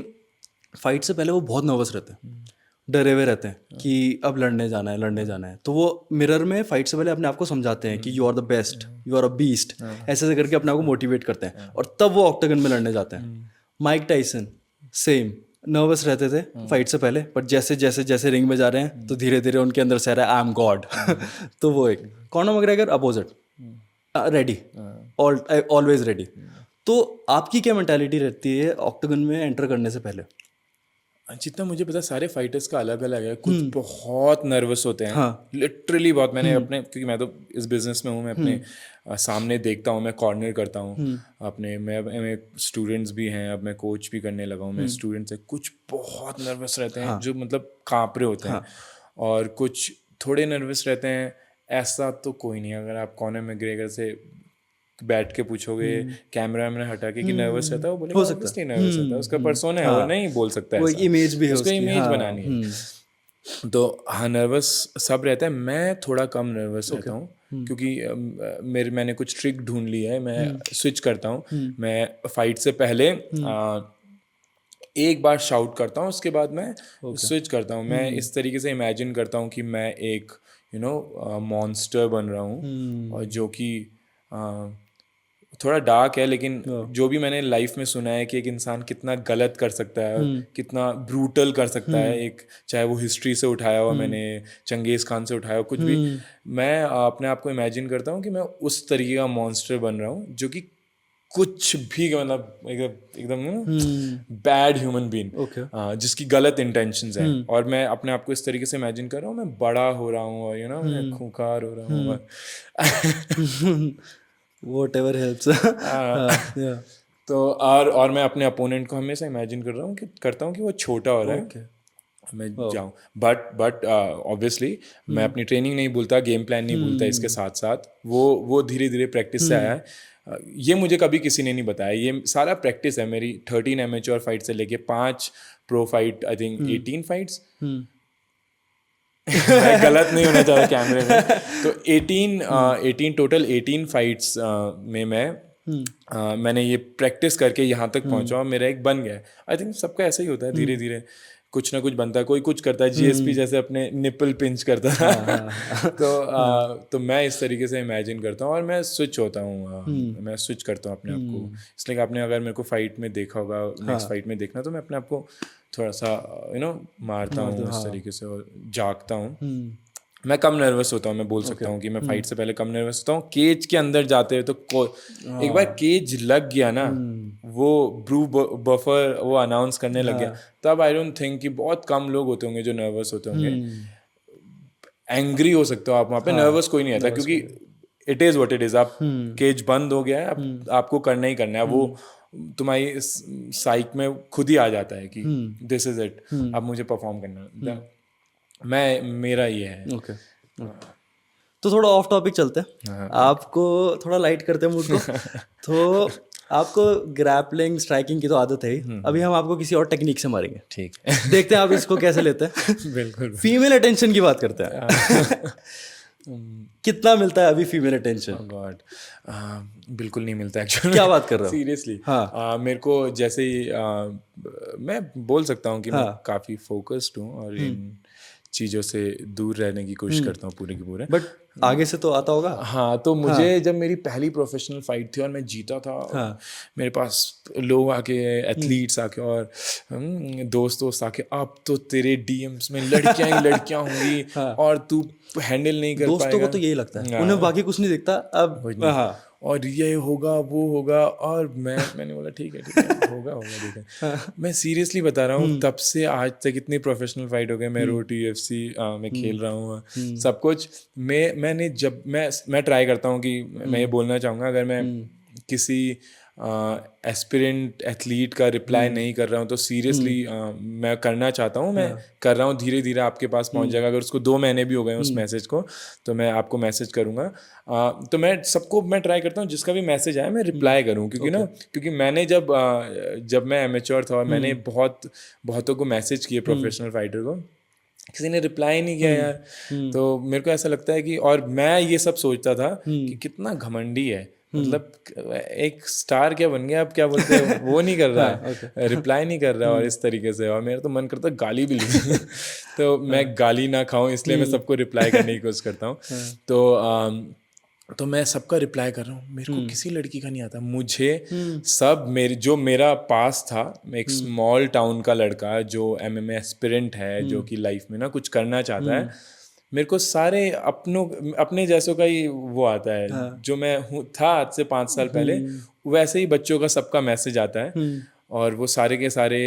फाइट से पहले वो बहुत नर्वस रहते हैं, डरे हुए रहते हैं कि अब लड़ने जाना है। तो वो मिरर में फाइट से पहले अपने आप को समझाते हैं कि you are the best, you are a beast, ऐसे ऐसे करके अपने आप को मोटिवेट करते हैं, और तब वो ऑक्टागन में लड़ने जाते हैं। माइक टाइसन सेम, नर्वस रहते थे फाइट से पहले, पर जैसे जैसे जैसे रिंग में जा रहे हैं तो धीरे धीरे उनके अंदर से आ रहा है आई एम गॉड। तो वो एक Conor McGregor opposite, ready, always ready. तो आपकी क्या मेंटालिटी रहती है ऑक्टागन में एंटर करने से पहले? जितना मुझे पता सारे फाइटर्स का अलग अलग है। कुछ बहुत नर्वस होते हैं, लिटरली बहुत। मैंने अपने, क्योंकि मैं तो इस बिजनेस में हूँ, मैं अपने सामने देखता हूँ, मैं कॉर्नर करता हूँ अपने, मैं स्टूडेंट्स भी हैं, अब मैं कोच भी करने लगा हूँ, मैं स्टूडेंट्स हैं, कुछ बहुत नर्वस रहते हैं जो मतलब काँप रहे होते हैं, और कुछ थोड़े नर्वस रहते हैं। ऐसा तो कोई नहीं, अगर आप कॉनर मैकग्रेगर से बैठ के पूछोगे कैमरा में हटा के कि नर्वस रहता है, वो बोलेगा ऑब्वियसली नर्वस रहता है, उसका पर्सोना है, वो नहीं बोल सकता है, इमेज भी है, उसका इमेज बनानी है। तो हाँ, नर्वस सब रहता है। मैं थोड़ा कम नर्वस रहता हूँ, क्योंकि मैंने कुछ ट्रिक ढूंढ ली है। मैं स्विच करता हूँ, मैं फाइट से पहले एक बार शाउट करता हूँ, उसके बाद मैं स्विच करता हूँ। मैं इस तरीके से इमेजिन करता हूँ कि मैं एक मॉन्स्टर बन रहा हूँ, और जो कि थोड़ा डार्क है, लेकिन जो भी मैंने लाइफ में सुना है कि एक इंसान कितना गलत कर सकता है, कितना ब्रूटल कर सकता है, एक चाहे वो हिस्ट्री से उठाया हो, मैंने चंगेज़ खान से उठाया हो, कुछ भी, मैं अपने आप को इमेजिन करता हूँ कि मैं उस तरीके का मॉन्स्टर बन रहा हूँ जो कि कुछ भी मतलब एकदम बैड ह्यूमन बीइंग, जिसकी गलत इंटेंशंस हैं, और मैं अपने आप को इस तरीके से इमेजिन कर रहा हूँ, मैं बड़ा हो रहा हूँ, और मैं खूंखार हो रहा हूँ, whatever helps। तो और मैं अपने अपोनेंट को हमेशा इमेजिन करता हूँ कि वो छोटा हो रहा है, मैं जाऊँ। बट ऑब्वियसली मैं अपनी ट्रेनिंग नहीं भूलता, गेम प्लान नहीं भूलता, इसके साथ साथ वो धीरे धीरे प्रैक्टिस से आया है। ये मुझे कभी किसी ने नहीं बताया, ये सारा प्रैक्टिस है मेरी। 13 एमेच्योर फाइट से लेके 5 pro fight, I think 18 fights, मैं गलत नहीं होना चाहता कैमरे में, तो 18 टोटल 18 फाइट्स में मैंने ये प्रैक्टिस करके यहाँ तक पहुँचा, और मेरा एक बन गया। आई थिंक सबका ऐसा ही होता है, धीरे धीरे कुछ ना कुछ बनता है, कोई कुछ करता है, GSP जैसे अपने निपल पिंच करता है। तो मैं इस तरीके से इमेजिन करता हूँ, और मैं स्विच होता हूँ, मैं स्विच करता हूँ अपने आप को। इसलिए आपने अगर मेरे को फाइट में देखा होगा, नेक्स्ट फाइट में देखना, तो मैं अपने आप को थोड़ा सा मारता हूँ इस तरीके से, और जागता हूँ। मैं कम नर्वस होता हूँ, मैं बोल सकता हूँ कि मैं फाइट से पहले कम नर्वस होता हूँ। केज के अंदर जाते हुए तो एक बार केज लग गया ना, वो ब्रू बफर वो अनाउंस करने लग गया, तब आई डोंट थिंक कि बहुत कम लोग होते होंगे जो नर्वस होते होंगे। एंग्री हो सकते हो आप वहाँ पे, नर्वस कोई नहीं रहता, क्योंकि it is what it is. आप केज बंद हो गया है, अब आपको करना ही करना है, वो तुम्हारी साइक में खुद ही आ जाता है कि दिस इज इट, अब मुझे परफॉर्म करना। मेरा ये है। ओके, तो थोड़ा ऑफ टॉपिक चलते हैं, आपको थोड़ा लाइट करते हैं मूड को। तो आपको ग्रैपलिंग, स्ट्राइकिंग की तो आदत है ही, अभी हम आपको किसी और टेक्निक से मारेंगे, ठीक है? देखते हैं आप इसको कैसे लेते हैं। बिल्कुल। फीमेल अटेंशन की बात करते हैं। कितना मिलता है अभी फीमेल अटेंशन? गॉड, बिल्कुल नहीं मिलता एक्चुअली। क्या बात कर रहे हो? सीरियसली। हाँ। मेरे को जैसे ही मैं बोल सकता हूँ कि मैं काफ़ी फोकस्ड हूँ, और इन चीज़ों से दूर रहने की कोशिश करता हूँ पूरे के पूरे। बट आगे से तो आता होगा। हाँ, तो मुझे जब मेरी पहली प्रोफेशनल फाइट थी और मैं जीता था, मेरे पास लोग आके, एथलीट्स आके, और दोस्त आके, अब तो तेरे DMs में लड़कियां ही लड़कियां होंगी, और तू हैंडल नहीं कर पाएगा। दोस्तों को तो यही लगता है, उन्हें बाकी कुछ नहीं दिखता अब। और ये होगा, वो होगा, और मैंने बोला ठीक है होगा देखा। मैं सीरियसली बता रहा हूँ, तब से आज तक इतनी प्रोफेशनल फाइट हो गई। मैं रोड UFC में खेल रहा हूँ, सब कुछ। मैंने जब मैं ट्राई करता हूँ कि मैं ये बोलना चाहूँगा, अगर मैं किसी एस्पिरेंट एथलीट का रिप्लाई नहीं कर रहा हूँ तो सीरियसली मैं करना चाहता हूँ, मैं कर रहा हूँ, धीरे धीरे आपके पास पहुँच जाएगा। अगर उसको 2 महीने भी हो गए उस मैसेज को तो मैं आपको मैसेज करूँगा। तो मैं सबको मैं ट्राई करता हूँ जिसका भी मैसेज आए मैं रिप्लाई करूँ, क्योंकि ना क्योंकि मैंने जब मैं एमेच्योर था और मैंने बहुतों को मैसेज किए प्रोफेशनल फाइटर को, किसी ने रिप्लाई नहीं किया यार। तो मेरे को ऐसा लगता है कि, और मैं ये सब सोचता था कि कितना घमंडी है, मतलब एक स्टार क्या बन गया, अब क्या बोलते हैं वो नहीं कर रहा है, रिप्लाई नहीं कर रहा और इस तरीके से, और मेरा तो मन करता है गाली भी ली तो मैं गाली ना खाऊं इसलिए मैं सबको रिप्लाई करने की कोशिश करता हूँ। तो मैं सबका रिप्लाई कर रहा हूँ, मेरे को किसी लड़की का नहीं आता। मुझे सब मेरा पास था, एक स्मॉल टाउन का लड़का जो MMA एस्पिरेंट है, जो कि लाइफ में ना कुछ करना चाहता है, मेरे को सारे अपने जैसों का ही वो आता है। जो मैं था आज से 5 साल पहले, वैसे ही बच्चों का सबका मैसेज आता है। और वो सारे के सारे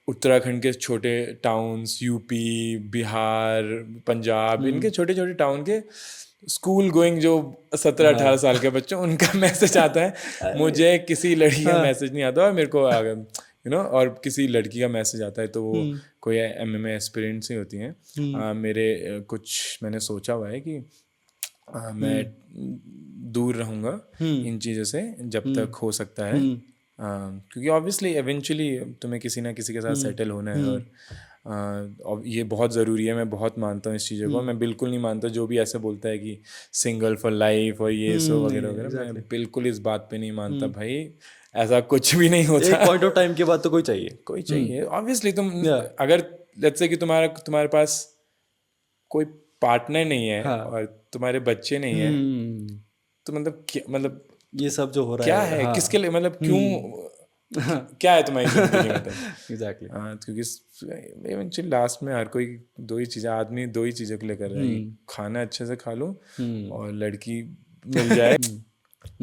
उत्तराखंड के छोटे टाउन्स, यूपी, बिहार, पंजाब, इनके छोटे छोटे टाउन के स्कूल गोइंग जो 17-18 साल के बच्चे, उनका मैसेज आता है। मुझे किसी लड़की का मैसेज नहीं आता, और मेरे को और किसी लड़की का मैसेज आता है तो वो कोई MMA एस्पिरेंट्स ही होती हैं। मेरे कुछ मैंने सोचा हुआ है कि मैं दूर रहूँगा इन चीज़ों से जब तक हो सकता है, क्योंकि ऑब्वियसली एवेंचुअली तुम्हें किसी ना किसी के साथ सेटल होना है, और ये बहुत ज़रूरी है। मैं बहुत मानता हूँ इस चीज़ों को। मैं बिल्कुल नहीं मानता जो भी ऐसे बोलता है कि सिंगल फॉर लाइफ और ये सब वगैरह वगैरह, मैं बिल्कुल इस बात पे नहीं मानता भाई, ऐसा कुछ भी नहीं होता। एक पॉइंट ऑफ टाइम के बाद तो कोई चाहिए ऑब्वियसली। तुम अगर लेट्स से कि तुम्हारे पास कोई पार्टनर नहीं है और तुम्हारे बच्चे नहीं है, तो मतलब ये सब जो हो रहा क्या है, किसके लिए, मतलब क्यों, क्या है तुम्हारी जिंदगी में? एग्जैक्टली। क्योंकि इवेंचुअली लास्ट में हर कोई आदमी दो ही चीज़ों के लिए कर रहा है, खाना अच्छे से खा लूं और लड़की मिल जाए।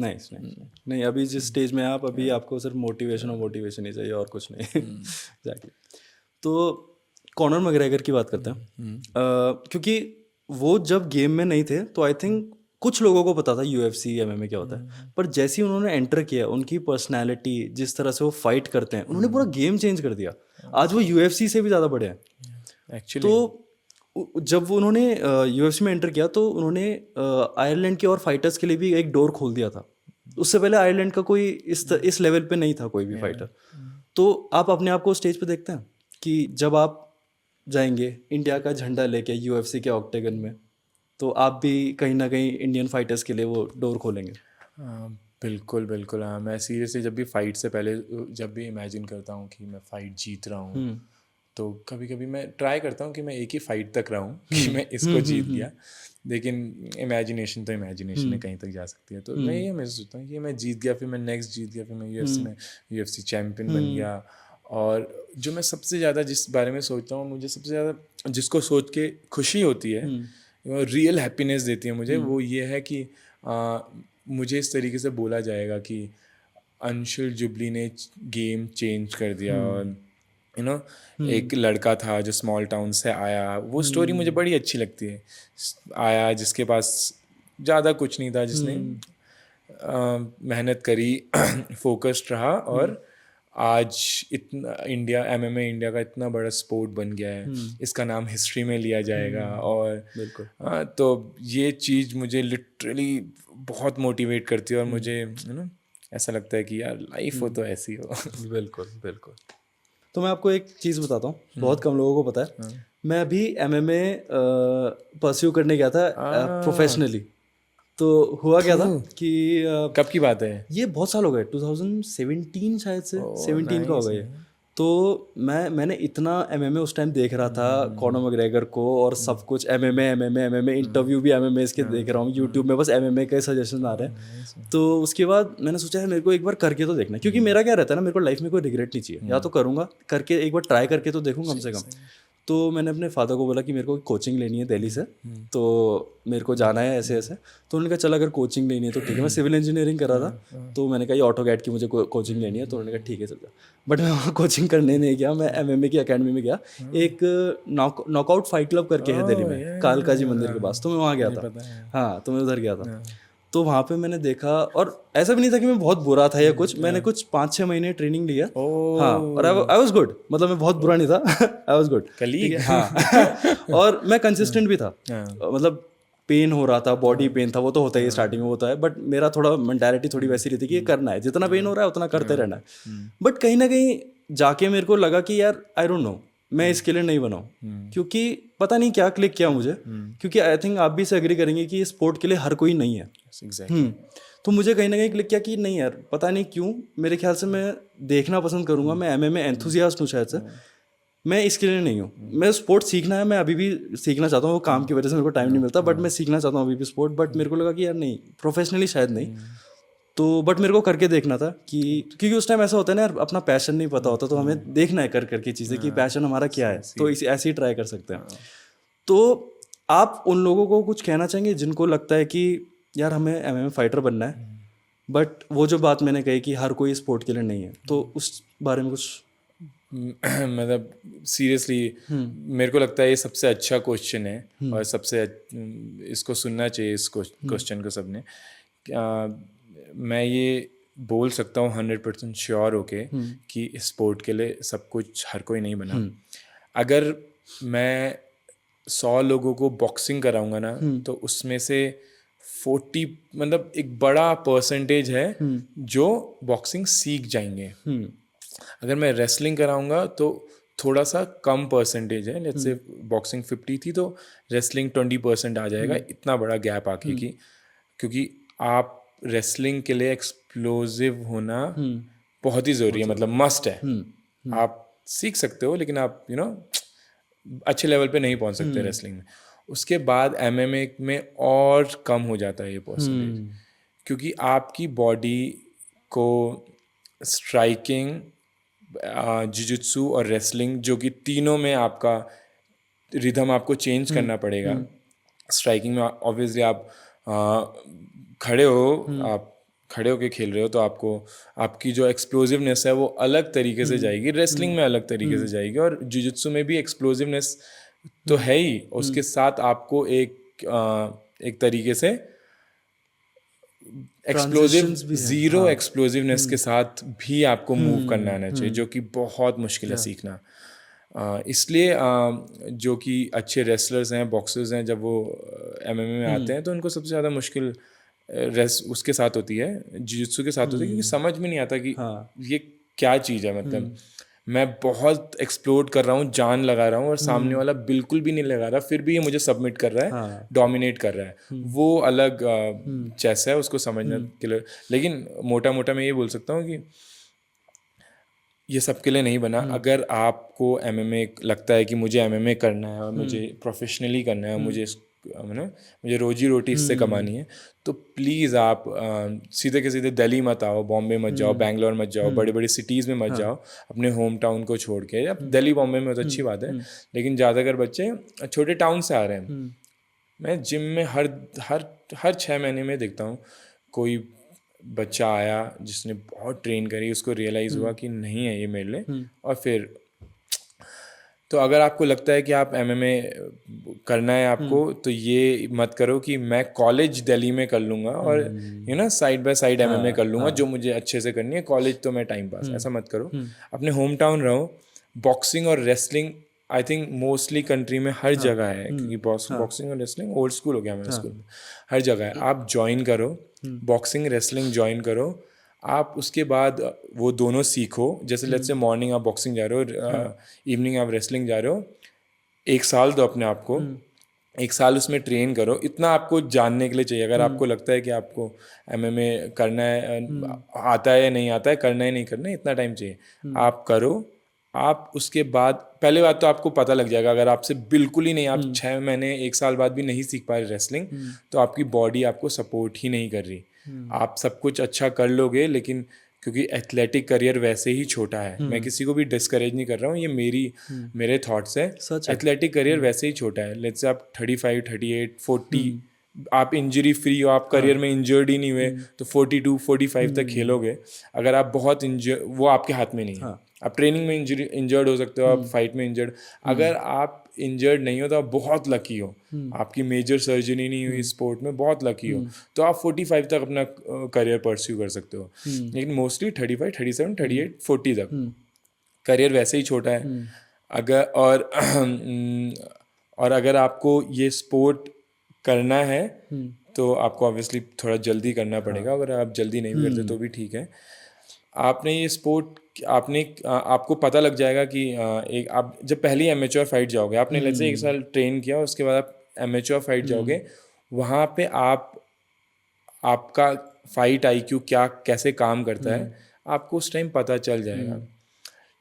नहीं, अभी जिस स्टेज में आप अभी, आपको सिर्फ मोटिवेशन ही चाहिए और कुछ नहीं। एग्जैक्टली। तो कॉनर मैकग्रेगर की बात करते हैं, क्योंकि वो जब गेम में नहीं थे तो आई थिंक कुछ लोगों को पता था UFC MMA क्या होता है, पर जैसे ही उन्होंने एंटर किया, उनकी पर्सनैलिटी, जिस तरह से वो फाइट करते हैं, उन्होंने पूरा गेम चेंज कर दिया। आज वो UFC से भी ज़्यादा बड़े हैं एक्चुअली। तो जब उन्होंने UFC में एंटर किया तो उन्होंने आयरलैंड के और फाइटर्स के लिए भी एक डोर खोल दिया था। उससे पहले आयरलैंड का कोई इस लेवल पे नहीं था कोई भी फाइटर। तो आप अपने आप को स्टेज पे देखते हैं कि जब आप जाएंगे इंडिया का झंडा लेके UFC के ऑक्टेगन में, तो आप भी कहीं ना कहीं इंडियन फाइटर्स के लिए वो डोर खोलेंगे? बिल्कुल बिल्कुल। हाँ, मैं सीरियसली जब भी फाइट से पहले जब भी इमेजिन करता हूँ कि मैं फाइट जीत रहा हूँ, तो कभी कभी मैं ट्राई करता हूँ कि मैं एक ही फाइट तक रहूँ कि मैं इसको जीत लिया, लेकिन इमेजिनेशन है, कहीं तक जा सकती है। तो मैं ये महसूस सोचता हूँ कि मैं जीत गया, फिर मैं नेक्स्ट जीत गया, फिर मैं UFC चैम्पियन बन गया। और जो मैं सबसे ज़्यादा जिस बारे में सोचता हूँ, मुझे सबसे ज़्यादा जिसको सोच के खुशी होती है, रियल हैप्पीनेस देती है मुझे, वो ये है कि मुझे इस तरीके से बोला जाएगा कि अंशुल जुबली ने गेम चेंज कर दिया। और एक लड़का था जो स्मॉल टाउन से आया, वो स्टोरी मुझे बड़ी अच्छी लगती है। आया जिसके पास ज़्यादा कुछ नहीं था, जिसने मेहनत करी, फोकस्ड रहा, और आज इतना MMA इंडिया का इतना बड़ा स्पोर्ट बन गया है, इसका नाम हिस्ट्री में लिया जाएगा। और तो ये चीज़ मुझे लिटरली बहुत मोटिवेट करती है, और मुझे ऐसा लगता है कि यार लाइफ हो तो ऐसी हो। बिल्कुल। तो मैं आपको एक चीज़ बताता हूँ, बहुत कम लोगों को पता है। मैं अभी MMA परस्यू करने गया था प्रोफेशनली। तो हुआ क्या था कि कब की बात है ये? बहुत साल हो गए, 2017 शायद से 17 का हो गया। तो मैंने इतना MMA उस टाइम देख रहा था, कॉनर मैकग्रेगर को, और सब कुछ MMA इंटरव्यू भी MMA इसके देख रहा हूँ यूट्यूब में, बस MMA के सजेशन आ रहे हैं। तो उसके बाद मैंने सोचा है मेरे को एक बार करके तो देखना, क्योंकि मेरा क्या रहता है ना, मेरे को लाइफ में कोई रिग्रेट नहीं चाहिए, या तो करूँगा, करके एक बार ट्राई करके तो देखूँ कम से कम। तो मैंने अपने फादर को बोला कि मेरे को कोचिंग लेनी है दिल्ली से, तो मेरे को जाना है ऐसे ऐसे। तो उन्होंने कहा चल अगर कोचिंग लेनी है तो ठीक है। मैं सिविल इंजीनियरिंग कर रहा था, तो मैंने कहा ये ऑटोकैड की मुझे कोचिंग लेनी है। तो उन्होंने कहा ठीक है चल जा। बट मैं वहाँ कोचिंग करने नहीं गया, मैं MMA की अकेडमी में गया। एक नॉकआउट फाइट क्लब करके है दिल्ली में, कालका जी मंदिर के पास, तो मैं वहाँ गया था। हाँ, तो मैं उधर गया था। तो वहाँ पे मैंने देखा, और ऐसा भी नहीं था कि मैं बहुत बुरा था या कुछ, मैंने कुछ 5-6 महीने ट्रेनिंग लिया। हाँ, और आई वाज गुड, मतलब मैं बहुत बुरा नहीं था, आई वाज गुड, ठीक है, हाँ। और मैं कंसिस्टेंट भी था, मतलब पेन हो रहा था, बॉडी पेन था, वो तो होता ही है, स्टार्टिंग में होता है, बट मेरा थोड़ा मेंटालिटी थोड़ी वैसी रहती कि ये करना है, जितना पेन हो रहा है उतना करते रहना है। बट कहीं ना कहीं जाके मेरे को लगा कि यार आई डोंट नो, मैं इसके लिए नहीं बनाऊँ, क्योंकि पता नहीं क्या क्लिक किया मुझे, क्योंकि आई थिंक आप भी से एग्री करेंगे कि स्पोर्ट के लिए हर कोई नहीं है। तो मुझे कहीं ना कहीं क्लिक किया कि नहीं यार, पता नहीं क्यों, मेरे ख्याल से मैं देखना पसंद करूंगा, मैं MMA एंथुसियास्ट हूँ शायद से, मैं इसके लिए नहीं हूँ। मैं स्पोर्ट सीखना है, मैं अभी भी सीखना चाहता हूँ, वो काम की वजह से मेरे को टाइम नहीं मिलता, बट मैं सीखना चाहता हूँ अभी भी स्पोर्ट, बट मेरे को लगा कि यार नहीं, प्रोफेशनली शायद नहीं। तो बट मेरे को करके देखना था कि, क्योंकि उस टाइम ऐसा होता है ना यार, अपना पैशन नहीं पता होता, तो हमें देखना है कर करके चीज़ें कि पैशन हमारा क्या है, तो इसे ऐसे ही ट्राई कर सकते हैं। तो आप उन लोगों को कुछ कहना चाहेंगे जिनको लगता है कि यार हमें MMA फाइटर बनना है, बट वो जो बात मैंने कही कि हर कोई स्पोर्ट के लिए नहीं है, तो उस बारे में कुछ? मतलब सीरियसली मेरे को लगता है ये सबसे अच्छा क्वेश्चन है और सबसे इसको सुनना चाहिए, इस क्वेश्चन को सबने। मैं ये बोल सकता हूँ 100% श्योर होके कि स्पोर्ट के लिए सब कुछ हर कोई नहीं बना। अगर मैं 100 लोगों को बॉक्सिंग कराऊंगा ना, तो उसमें से 40 मतलब एक बड़ा परसेंटेज है जो बॉक्सिंग सीख जाएंगे। अगर मैं रेसलिंग कराऊंगा तो थोड़ा सा कम परसेंटेज है, लेट्स से बॉक्सिंग 50 थी तो रेसलिंग 20% आ जाएगा, इतना बड़ा गैप आके कि, क्योंकि आप रेसलिंग के लिए एक्सप्लोजिव होना बहुत ही ज़रूरी है, मतलब मस्ट है। आप सीख सकते हो लेकिन आप अच्छे लेवल पे नहीं पहुंच सकते रेसलिंग में। उसके बाद MMA में और कम हो जाता है ये परसेंटेज, क्योंकि आपकी बॉडी को स्ट्राइकिंग, जिजुत्सु और रेसलिंग, जो कि तीनों में आपका रिदम आपको चेंज करना पड़ेगा। स्ट्राइकिंग में ऑब्वियसली आप खड़े होके खेल रहे हो, तो आपकी जो एक्सप्लोजिवनेस है वो अलग तरीके से जाएगी, रेसलिंग में अलग तरीके से जाएगी, और जिजुत्सु में भी एक्सप्लोजिवनेस तो है ही, उसके साथ आपको एक तरीके से ज़ीरो एक्सप्लोजिवनेस के साथ भी आपको मूव करना आना चाहिए, जो कि बहुत मुश्किल है सीखना। इसलिए जो कि अच्छे रेसलर्स हैं, बॉक्सर्स हैं, जब वो MMA में आते हैं तो उनको सबसे ज़्यादा मुश्किल उसके साथ होती है, जिजुत्सु के साथ होती है, क्योंकि समझ में नहीं आता कि ये क्या चीज़ है। मतलब मैं बहुत एक्सप्लोर कर रहा हूँ, जान लगा रहा हूँ, और सामने वाला बिल्कुल भी नहीं लगा रहा, फिर भी ये मुझे सबमिट कर रहा है, डोमिनेट कर रहा है। वो अलग चेस है, उसको समझने के लिए। लेकिन मोटा मोटा मैं ये बोल सकता हूँ कि ये सब के लिए नहीं बना। अगर आपको MMA लगता है कि मुझे MMA करना है और मुझे प्रोफेशनली करना है, मुझे रोजी रोटी इससे कमानी है, तो प्लीज़ आप सीधे के सीधे दिल्ली मत आओ, बॉम्बे मत जाओ, बैंगलोर मत जाओ, बड़ी बड़ी सिटीज़ में मत जाओ, अपने होम टाउन को छोड़ के। अब दिल्ली बॉम्बे में तो अच्छी बात है, लेकिन ज़्यादातर बच्चे छोटे टाउन से आ रहे हैं। मैं जिम में हर 6 महीने में देखता हूँ कोई बच्चा आया जिसने बहुत ट्रेन करी, उसको रियलाइज़ हुआ कि नहीं है ये मेरे लिए, और फिर तो अगर आपको लगता है कि आप MMA करना है आपको, तो ये मत करो कि मैं कॉलेज दिल्ली में कर लूँगा और साइड बाय साइड MMA कर लूँगा, जो मुझे अच्छे से करनी है, कॉलेज तो मैं टाइम पास। ऐसा मत करो, अपने होम टाउन रहो। बॉक्सिंग और wrestling I think mostly country में हर जगह है, क्योंकि बॉक्सिंग और रेसलिंग ओल्ड स्कूल हो गया हमारे स्कूल में, हर जगह है। आप ज्वाइन करो, बॉक्सिंग रेसलिंग ज्वाइन करो, आप उसके बाद वो दोनों सीखो। जैसे लेट्स से मॉर्निंग आप बॉक्सिंग जा रहे हो, इवनिंग आप रेसलिंग जा रहे हो, 1 साल दो अपने आप को, 1 साल उसमें ट्रेन करो। इतना आपको जानने के लिए चाहिए। अगर आपको लगता है कि आपको MMA करना है, आता है या नहीं आता है, करना है नहीं करना है, इतना टाइम चाहिए, आप करो। आप उसके बाद पहले बात तो आपको पता लग जाएगा, अगर आपसे बिल्कुल ही नहीं, आप 6 महीने 1 साल बाद भी नहीं सीख पा रहे रेसलिंग, तो आपकी बॉडी आपको सपोर्ट ही नहीं कर रही। आप सब कुछ अच्छा कर लोगे, लेकिन क्योंकि एथलेटिक करियर वैसे ही छोटा है, मैं किसी को भी डिस्करेज नहीं कर रहा हूँ, ये मेरे थॉट्स है। एथलेटिक करियर वैसे ही छोटा है। लेट्स से आप 35, 38, 40 आप इंजरी फ्री हो, आप करियर में इंजर्ड ही नहीं हुए, तो 42, 45 तक खेलोगे। अगर आप बहुत वो आपके हाथ में नहीं है। आप ट्रेनिंग में इंजर्ड हो सकते हो, आप फाइट में इंजर्ड, अगर आप इंजर्ड नहीं हो तो आप बहुत लकी हो, आपकी मेजर सर्जरी नहीं हुई स्पोर्ट में, बहुत लकी हो, तो आप 45 तक अपना करियर परस्यू कर सकते हो। लेकिन मोस्टली 35, 37, 38, 40 तक करियर वैसे ही छोटा है। अगर और अगर आपको ये स्पोर्ट करना है तो आपको ऑब्वियसली थोड़ा जल्दी करना पड़ेगा। अगर आप जल्दी नहीं भी करते तो भी ठीक है। आपने ये स्पोर्ट आपको पता लग जाएगा कि एक आप जब पहली एमेच्योर फाइट जाओगे, आपने लेट्स से 1 साल ट्रेन किया, उसके बाद आप एमेच्योर फाइट जाओगे, वहाँ पे आपका फाइट IQ क्या कैसे काम करता है आपको उस टाइम पता चल जाएगा।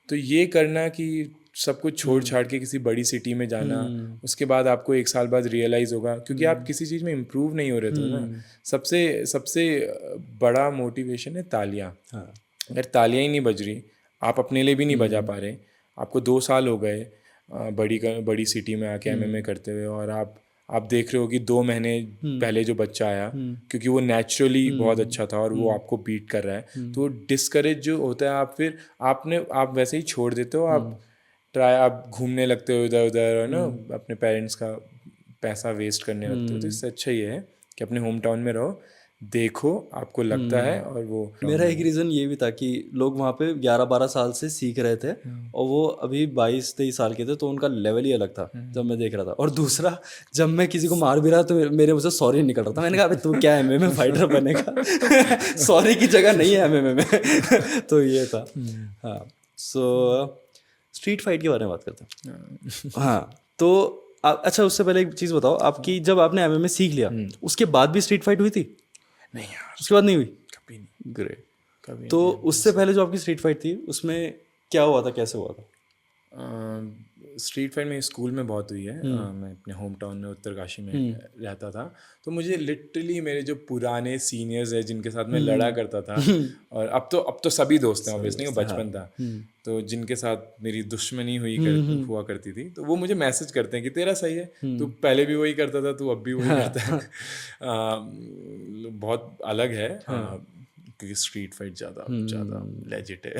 तो ये करना कि सब कुछ छोड़ छाड़ के किसी बड़ी सिटी में जाना, उसके बाद आपको 1 साल बाद रियलाइज़ होगा, क्योंकि आप किसी चीज़ में इम्प्रूव नहीं हो रहे थे ना। सबसे बड़ा मोटिवेशन है तालियां। अगर तालियां ही नहीं बज रही, आप अपने लिए भी नहीं बजा पा रहे, आपको 2 साल हो गए बड़ी सिटी में आके MMA करते हुए, और आप देख रहे हो कि 2 महीने पहले जो बच्चा आया, क्योंकि वो नेचुरली बहुत अच्छा था और वो आपको बीट कर रहा है, तो डिस्करेज जो होता है, आप वैसे ही छोड़ देते हो, आप घूमने लगते हो इधर उधर, है ना, अपने पेरेंट्स का पैसा वेस्ट करने लगते हो। तो इससे अच्छा ये है कि अपने होम टाउन में रहो, देखो आपको लगता है। और वो मेरा एक रीज़न ये भी था कि लोग वहाँ पे 11-12 साल से सीख रहे थे और वो अभी 22-23 साल के थे, तो उनका लेवल ही अलग था जब मैं देख रहा था। और दूसरा, जब मैं किसी को मार भी रहा तो मेरे मुझसे सॉरी निकल रहा था। मैंने कहा अबे तू क्या MMA फाइटर बनेगा, सॉरी की जगह नहीं है MMA में। तो ये था। हाँ, सो स्ट्रीट फाइट के बारे में बात करते हैं। हाँ, तो अच्छा, उससे पहले एक चीज़ बताओ, आपकी जब आपने MMA सीख लिया उसके बाद भी स्ट्रीट फाइट हुई थी? नहीं यार, उसके बाद नहीं हुई? कभी नहीं। ग्रेट। कभी तो उससे पहले जो आपकी स्ट्रीट फाइट थी उसमें क्या हुआ था, कैसे हुआ था? स्ट्रीट फाइट में स्कूल में बहुत हुई है। मैं अपने होम टाउन में उत्तरकाशी में रहता था, तो मुझे लिटरली मेरे जो पुराने सीनियर्स हैं जिनके साथ मैं लड़ा करता था, और अब तो सभी दोस्त हैं ऑब्वियसली, वो बचपन था, तो जिनके साथ मेरी दुश्मनी हुआ करती थी, तो वो मुझे मैसेज करते हैं कि तेरा सही है, तू पहले भी वही करता था, तू अब भी वही करता है। बहुत अलग है, क्योंकि स्ट्रीट फाइट ज़्यादा लेजिट है।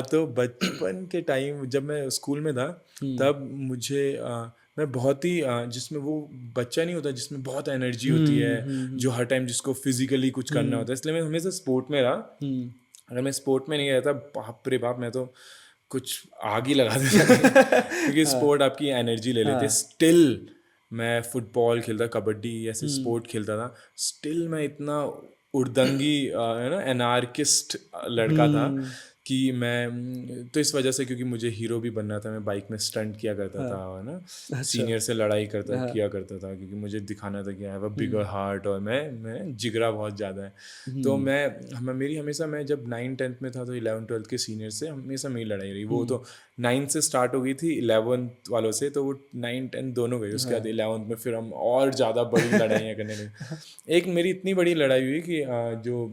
तो बचपन के टाइम जब मैं स्कूल में था, तब मुझे मैं बहुत ही जिसमें वो बच्चा नहीं होता जिसमें बहुत एनर्जी होती है, जो हर टाइम जिसको फिजिकली कुछ करना होता है, इसलिए मैं हमेशा स्पोर्ट में रहा। अगर मैं स्पोर्ट में नहीं गया था, बाप रे बाप, मैं तो कुछ आग ही लगा देता, क्योंकि स्पोर्ट आपकी एनर्जी ले लेते। स्टिल मैं फुटबॉल खेलता, कबड्डी, ऐसे स्पोर्ट खेलता था, स्टिल मैं इतना उड़दंगी है ना, एनार्किस्ट लड़का था कि मैं तो इस वजह से, क्योंकि मुझे हीरो भी बनना था, मैं बाइक में स्टंट किया करता था, है ना, सीनियर से लड़ाई किया करता था, क्योंकि मुझे दिखाना था कि I have a bigger heart, और मैं जिगरा बहुत ज़्यादा है। तो मेरी हमेशा, मैं जब 9th-10th में था तो 11th-12th के सीनियर से हमेशा मेरी लड़ाई रही। वो तो 9th से स्टार्ट हो गई थी, 11th वालों से, तो वो 9th-10th दोनों गई, उसके बाद 11th में फिर हम और ज़्यादा बड़ी लड़ाइयाँ करने लगे। एक मेरी इतनी बड़ी लड़ाई हुई कि जो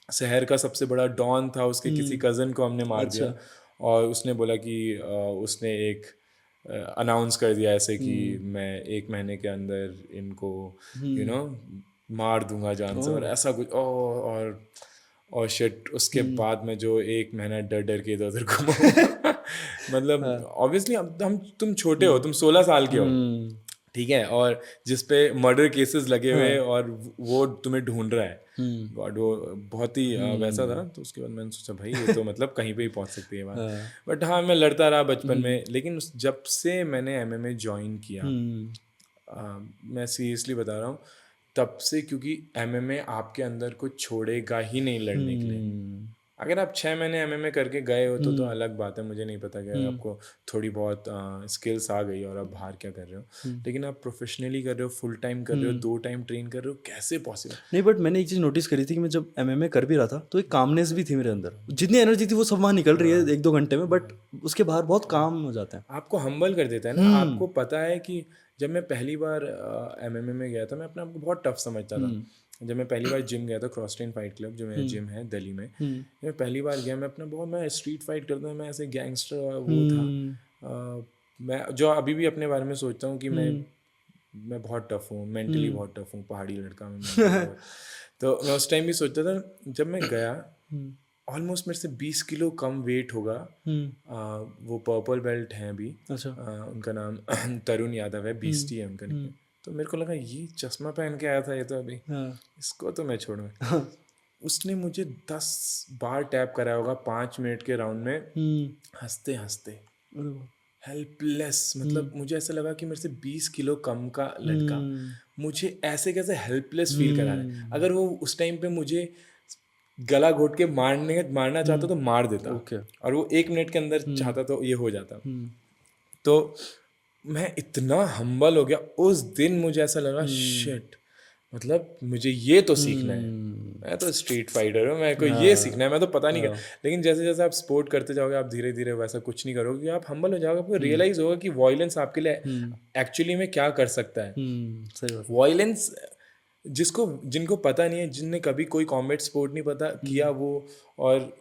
शहर का सबसे बड़ा डॉन था, उसके किसी कज़न को हमने मार दिया, और उसने बोला कि उसने एक अनाउंस कर दिया ऐसे कि मैं 1 महीने के अंदर इनको मार दूंगा जान से, और ऐसा कुछ। और शिट, उसके बाद में जो 1 महीना डर डर के इधर उधर घूमा। मतलब ऑब्वियसली तुम छोटे हो, तुम 16 साल के हो, ठीक है, और जिसपे मर्डर केसेस लगे हुए, और वो तुम्हें ढूंढ रहा है, गॉड, वो बहुत ही वैसा था। तो उसके बाद मैंने सोचा भाई ये तो मतलब कहीं पे ही पहुंच सकती है बात। बट हाँ, मैं लड़ता रहा बचपन में, लेकिन जब से मैंने MMA ज्वाइन किया, मैं सीरियसली बता रहा हूँ, तब से, क्योंकि MMA आपके अंदर कुछ छोड़ेगा ही नहीं लड़ने के लिए। अगर आप 6 महीने MMA करके गए हो तो अलग बात है, मुझे नहीं पता कि आपको थोड़ी बहुत स्किल्स आ गई और आप बाहर क्या कर रहे हो, लेकिन आप प्रोफेशनली कर रहे हो, फुल टाइम कर रहे हो, 2 टाइम ट्रेन कर रहे हो, कैसे पॉसिबल? नहीं, बट मैंने एक चीज़ नोटिस करी थी कि मैं जब MMA कर भी रहा था तो एक कामनेस भी थी मेरे अंदर, जितनी एनर्जी थी वो सब वहाँ निकल रही है 1-2 घंटे में, बट उसके बाहर बहुत काम हो जाते हैं। आपको हम्बल कर देता है ना। आपको पता है कि जब मैं पहली बार MMA में गया था, मैं अपने आप को बहुत टफ समझता था। जब मैं पहली बार जिम गया था, क्रॉस ट्रेन फाइट क्लब जो मेरा जिम है दिल्ली में, मैं पहली बार गया, मैं स्ट्रीट फाइट करता हूँ, मैं ऐसे गैंगस्टर वो था। मैं जो अभी भी अपने बारे में सोचता हूँ कि मैं बहुत टफ हूँ, मेंटली बहुत टफ हूँ, पहाड़ी लड़का हूँ। तो मैं उस टाइम भी सोचता था, जब मैं गया ऑलमोस्ट मेरे से 20 किलो कम वेट होगा। वो पर्पल बेल्ट हैं अभी। अच्छा। उनका नाम तरुण यादव है, बीस्टी है उनका नाम। तो मेरे को लगा ये चश्मा पहन के आया था ये तो अभी, इसको तो मैं छोड़ूंगा। उसने मुझे 10 बार टैप कराया होगा 5 मिनट के राउंड में, हंसते हंसते, हेल्पलेस। मतलब मुझे ऐसा लगा कि मेरे से 20 किलो कम का लड़का मुझे ऐसे कैसे हेल्पलेस फील करा रहा है। अगर वो उस टाइम पे मुझे गला घोट के मारना चाहता तो मार देता, और वो 1 मिनट के अंदर चाहता तो ये हो जाता। तो मैं इतना हम्बल हो गया उस दिन, मुझे ऐसा लगा शिट, मतलब मुझे ये तो सीखना है। मैं तो स्ट्रीट फाइटर हूँ, मेरे को ये सीखना है, मैं तो पता नहीं क्या। लेकिन जैसे जैसे आप स्पोर्ट करते जाओगे, आप धीरे धीरे वैसा कुछ नहीं करोगे, आप हम्बल हो जाओगे, आपको रियलाइज होगा कि वॉयलेंस आपके लिए एक्चुअली में क्या कर सकता है। वॉयलेंस जिनको पता नहीं है, जिनने कभी कोई कॉम्बैट स्पोर्ट नहीं पता किया वो, और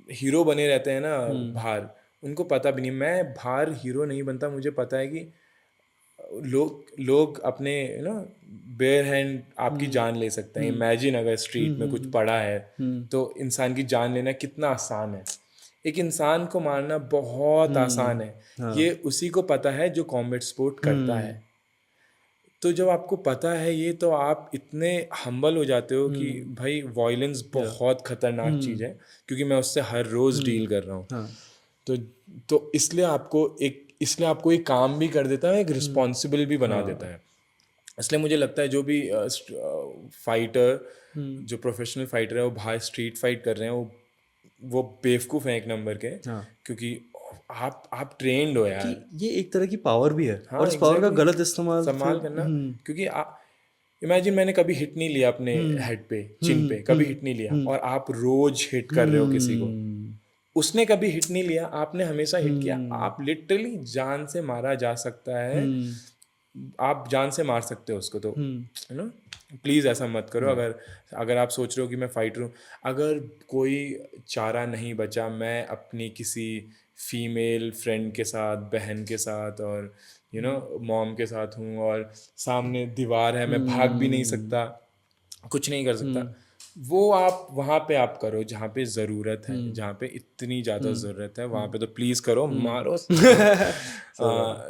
हीरो बने रहते हैं ना बाहर, उनको पता भी नहीं। मैं बाहर हीरो नहीं बनता, मुझे पता है कि लोग अपने बेयर हैंड आपकी जान ले सकते हैं। इमेजिन अगर स्ट्रीट में कुछ पड़ा है तो इंसान की जान लेना कितना आसान है, एक इंसान को मारना बहुत आसान है। ये उसी को पता है जो कॉम्बैट स्पोर्ट करता है। तो जब आपको पता है ये, तो आप इतने हम्बल हो जाते हो कि भाई वॉयलेंस बहुत खतरनाक चीज़ है, क्योंकि मैं उससे हर रोज़ डील कर रहा हूँ। तो इसलिए आपको एक काम भी कर देता है, एक रिस्पॉन्सिबल भी बना देता है। इसलिए मुझे लगता है जो भी फाइटर, जो प्रोफेशनल फाइटर है, वो बाहर स्ट्रीट फाइट कर रहे हैं, वो बेवकूफ़ हैं एक नंबर के। क्योंकि आप ट्रेंड हो यार, ये एक तरह की पावर भी है। और इस पावर का गलत इस्तेमाल करना, क्योंकि इमेजिन मैंने कभी हिट नहीं लिया अपने हेड पे, चिन पे कभी हिट नहीं लिया, और आप रोज हिट कर रहे हो किसी को। उसने कभी हिट नहीं लिया, आपने हमेशा हिट किया। आप लिटरली जान से मारा जा सकता है, आप जान से मार सकते हो उसको। तो यू नो प्लीज़ ऐसा मत करो। अगर आप सोच रहे हो कि मैं फाइटर हूँ, अगर कोई चारा नहीं बचा, मैं अपनी किसी फीमेल फ्रेंड के साथ, बहन के साथ, और मॉम के साथ हूँ, और सामने दीवार है, मैं भाग भी नहीं सकता, कुछ नहीं कर सकता, वो आप वहाँ पे आप करो जहाँ पे ज़रूरत है, जहाँ पे इतनी ज़्यादा ज़रूरत है, वहाँ पे तो प्लीज़ करो, मारो।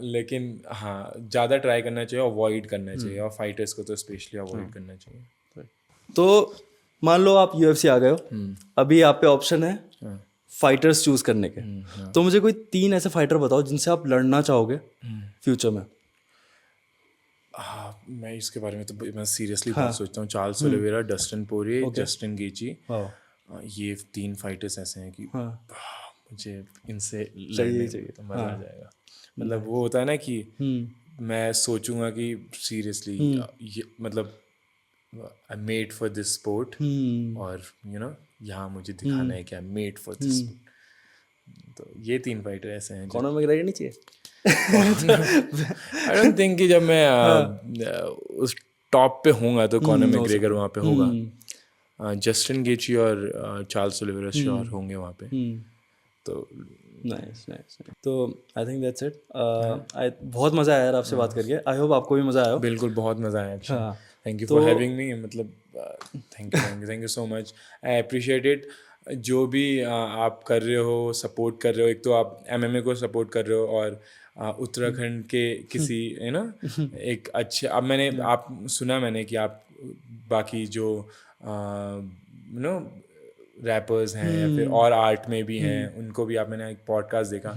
लेकिन हाँ, ज़्यादा ट्राई करना चाहिए, अवॉइड करना चाहिए, और फाइटर्स को तो स्पेशली अवॉइड करना चाहिए। तो मान लो आप UFC आ गए हो, अभी आप पे ऑप्शन है फाइटर्स चूज करने के। तो मुझे कोई 3 ऐसे फाइटर बताओ जिनसे आप लड़ना चाहोगे फ्यूचर में। मैं इसके बारे में तो मैं सीरियसली बहुत सोचता हूँ। Charles Oliveira, Dustin Poirier, Justin Gaethje, ये 3 फाइटर्स ऐसे हैं कि मुझे इनसे लड़ने चाहिए तो मज़ा आ जाएगा। मतलब वो होता है ना कि मैं सोचूंगा कि सीरियसली ये मतलब I made for this sport, और यहाँ मुझे दिखाना है कि I made for this sport. तो ये 3 फाइटर ऐसे हैं। कॉनर मैकग्रेगर नहीं चाहिए? आई डोंट थिंक कि जब मैं उस टॉप पे होऊंगा तो कॉनर मैकग्रेगर वहाँ पे होगा। जस्टिन गेची और चार्ल्स ओलिवेरा श्योर होंगे वहाँ पे। तो नाइस। तो आई थिंक दैट्स इट। बहुत मज़ा आया यार आपसे बात करके। आई होप आपको भी मज़ा आया हो। बिल्कुल, बहुत मज़ा आया। Thank you for having me. मतलब thank you so much, I appreciate it. जो भी आप कर रहे हो, सपोर्ट कर रहे हो, एक तो आप MMA को सपोर्ट कर रहे हो, और उत्तराखंड के किसी एक अच्छे, अब मैंने कि आप बाकी जो रैपर्स हैं या फिर और आर्ट में भी हैं, उनको भी मैंने एक पॉडकास्ट देखा।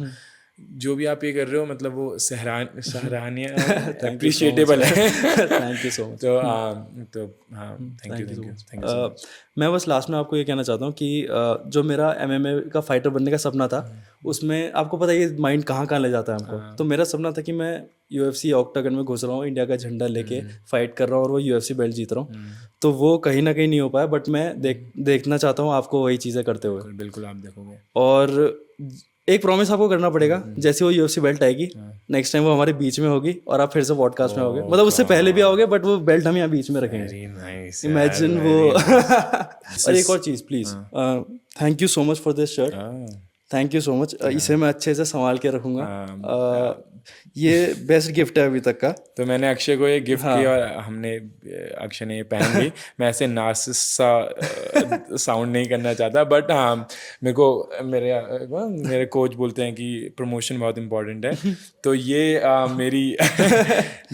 जो भी आप ये कर रहे हो, मतलब वो सराहनीय अप्रिशिएटेबल है। Thank you so much. तो हाँ, थैंक यू सो मच। मैं बस लास्ट में आपको ये कहना चाहता हूँ कि जो मेरा MMA का फाइटर बनने का सपना था, उसमें आपको पता है माइंड कहाँ ले जाता है हमको। तो मेरा सपना था कि मैं UFC ऑक्टागन में घुस रहा हूँ, इंडिया का झंडा लेके फाइट कर रहा हूँ, और वो UFC बेल्ट जीत रहा हूँ। तो वो कहीं ना कहीं नहीं हो पाया, बट मैं देखना चाहता हूँ आपको वही चीज़ें करते हुए। बिल्कुल आप देखोगे। और एक प्रॉमिस आपको करना पड़ेगा, जैसे वो UFC बेल्ट आएगी नेक्स्ट टाइम वो हमारे बीच में होगी, और आप फिर से पॉडकास्ट में आओगे। मतलब उससे पहले भी आओगे, बट वो बेल्ट हम यहाँ बीच में रखेंगे। इमेजिन वो। और एक और चीज़ please, thank you so much for this shirt. Thank you so much. इसे मैं अच्छे से संभाल के रखूँगा। ये बेस्ट गिफ्ट है अभी तक का। तो मैंने अक्षय को ये गिफ्ट किया और हमने अक्षय ने ये पहन ली। मैं ऐसे नार्सिसिस्ट सा साउंड नहीं करना चाहता, बट हाँ मेरे को मेरे कोच बोलते हैं कि प्रमोशन बहुत इंपॉर्टेंट है, तो ये मेरी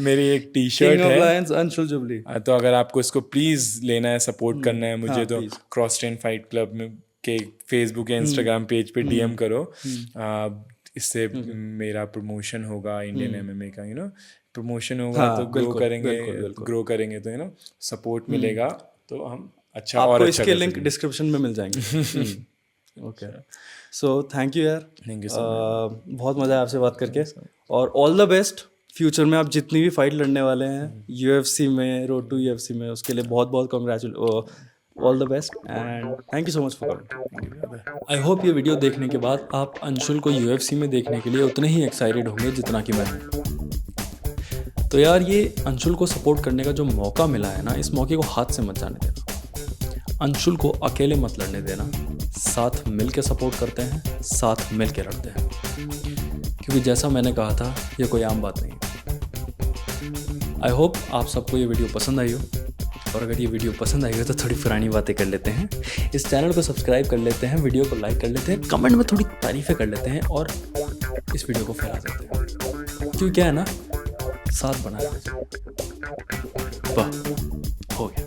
मेरी एक टी शर्ट है अंशुल जुबली। तो अगर आपको इसको प्लीज़ लेना है, सपोर्ट करना है मुझे, तो क्रॉस ट्रेन फाइट क्लब में के फेसबुक या इंस्टाग्राम पेज पे DM करो। इससे मेरा प्रमोशन होगा इंडियन MMA का, प्रमोशन होगा तो ग्रो करेंगे तो सपोर्ट मिलेगा, तो हम अच्छा आपको और अच्छा इसके लिंक डिस्क्रिप्शन में मिल जाएंगे। ओके, सो थैंक यू यार, थैंक यू सो मच, बहुत मज़ा आया आपसे बात करके, और ऑल द बेस्ट फ्यूचर में। आप जितनी भी फाइट लड़ने वाले हैं UFC में, रोड टू UFC में, उसके लिए बहुत बहुत congratulation, all the best and thank you so much for coming. I hope ये वीडियो देखने के बाद आप अंशुल को UFC में देखने के लिए उतने ही एक्साइटेड होंगे जितना कि मैं हूँ। तो यार, ये अंशुल को सपोर्ट करने का जो मौका मिला है ना, इस मौके को हाथ से मत जाने देना। अंशुल को अकेले मत लड़ने देना, साथ मिल के सपोर्ट करते हैं, साथ मिल के लड़ते हैं, क्योंकि जैसा मैंने कहा था, ये कोई आम बात नहीं। आई होप आप सबको ये वीडियो पसंद आई हो, और अगर ये वीडियो पसंद आई हो तो थोड़ी पुरानी बातें कर लेते हैं, इस चैनल को सब्सक्राइब कर लेते हैं, वीडियो को लाइक कर लेते हैं, कमेंट में थोड़ी तारीफ़ें कर लेते हैं, और इस वीडियो को फैला देते हैं, क्योंकि क्या है ना, साथ बनाए। वाह, हो गया।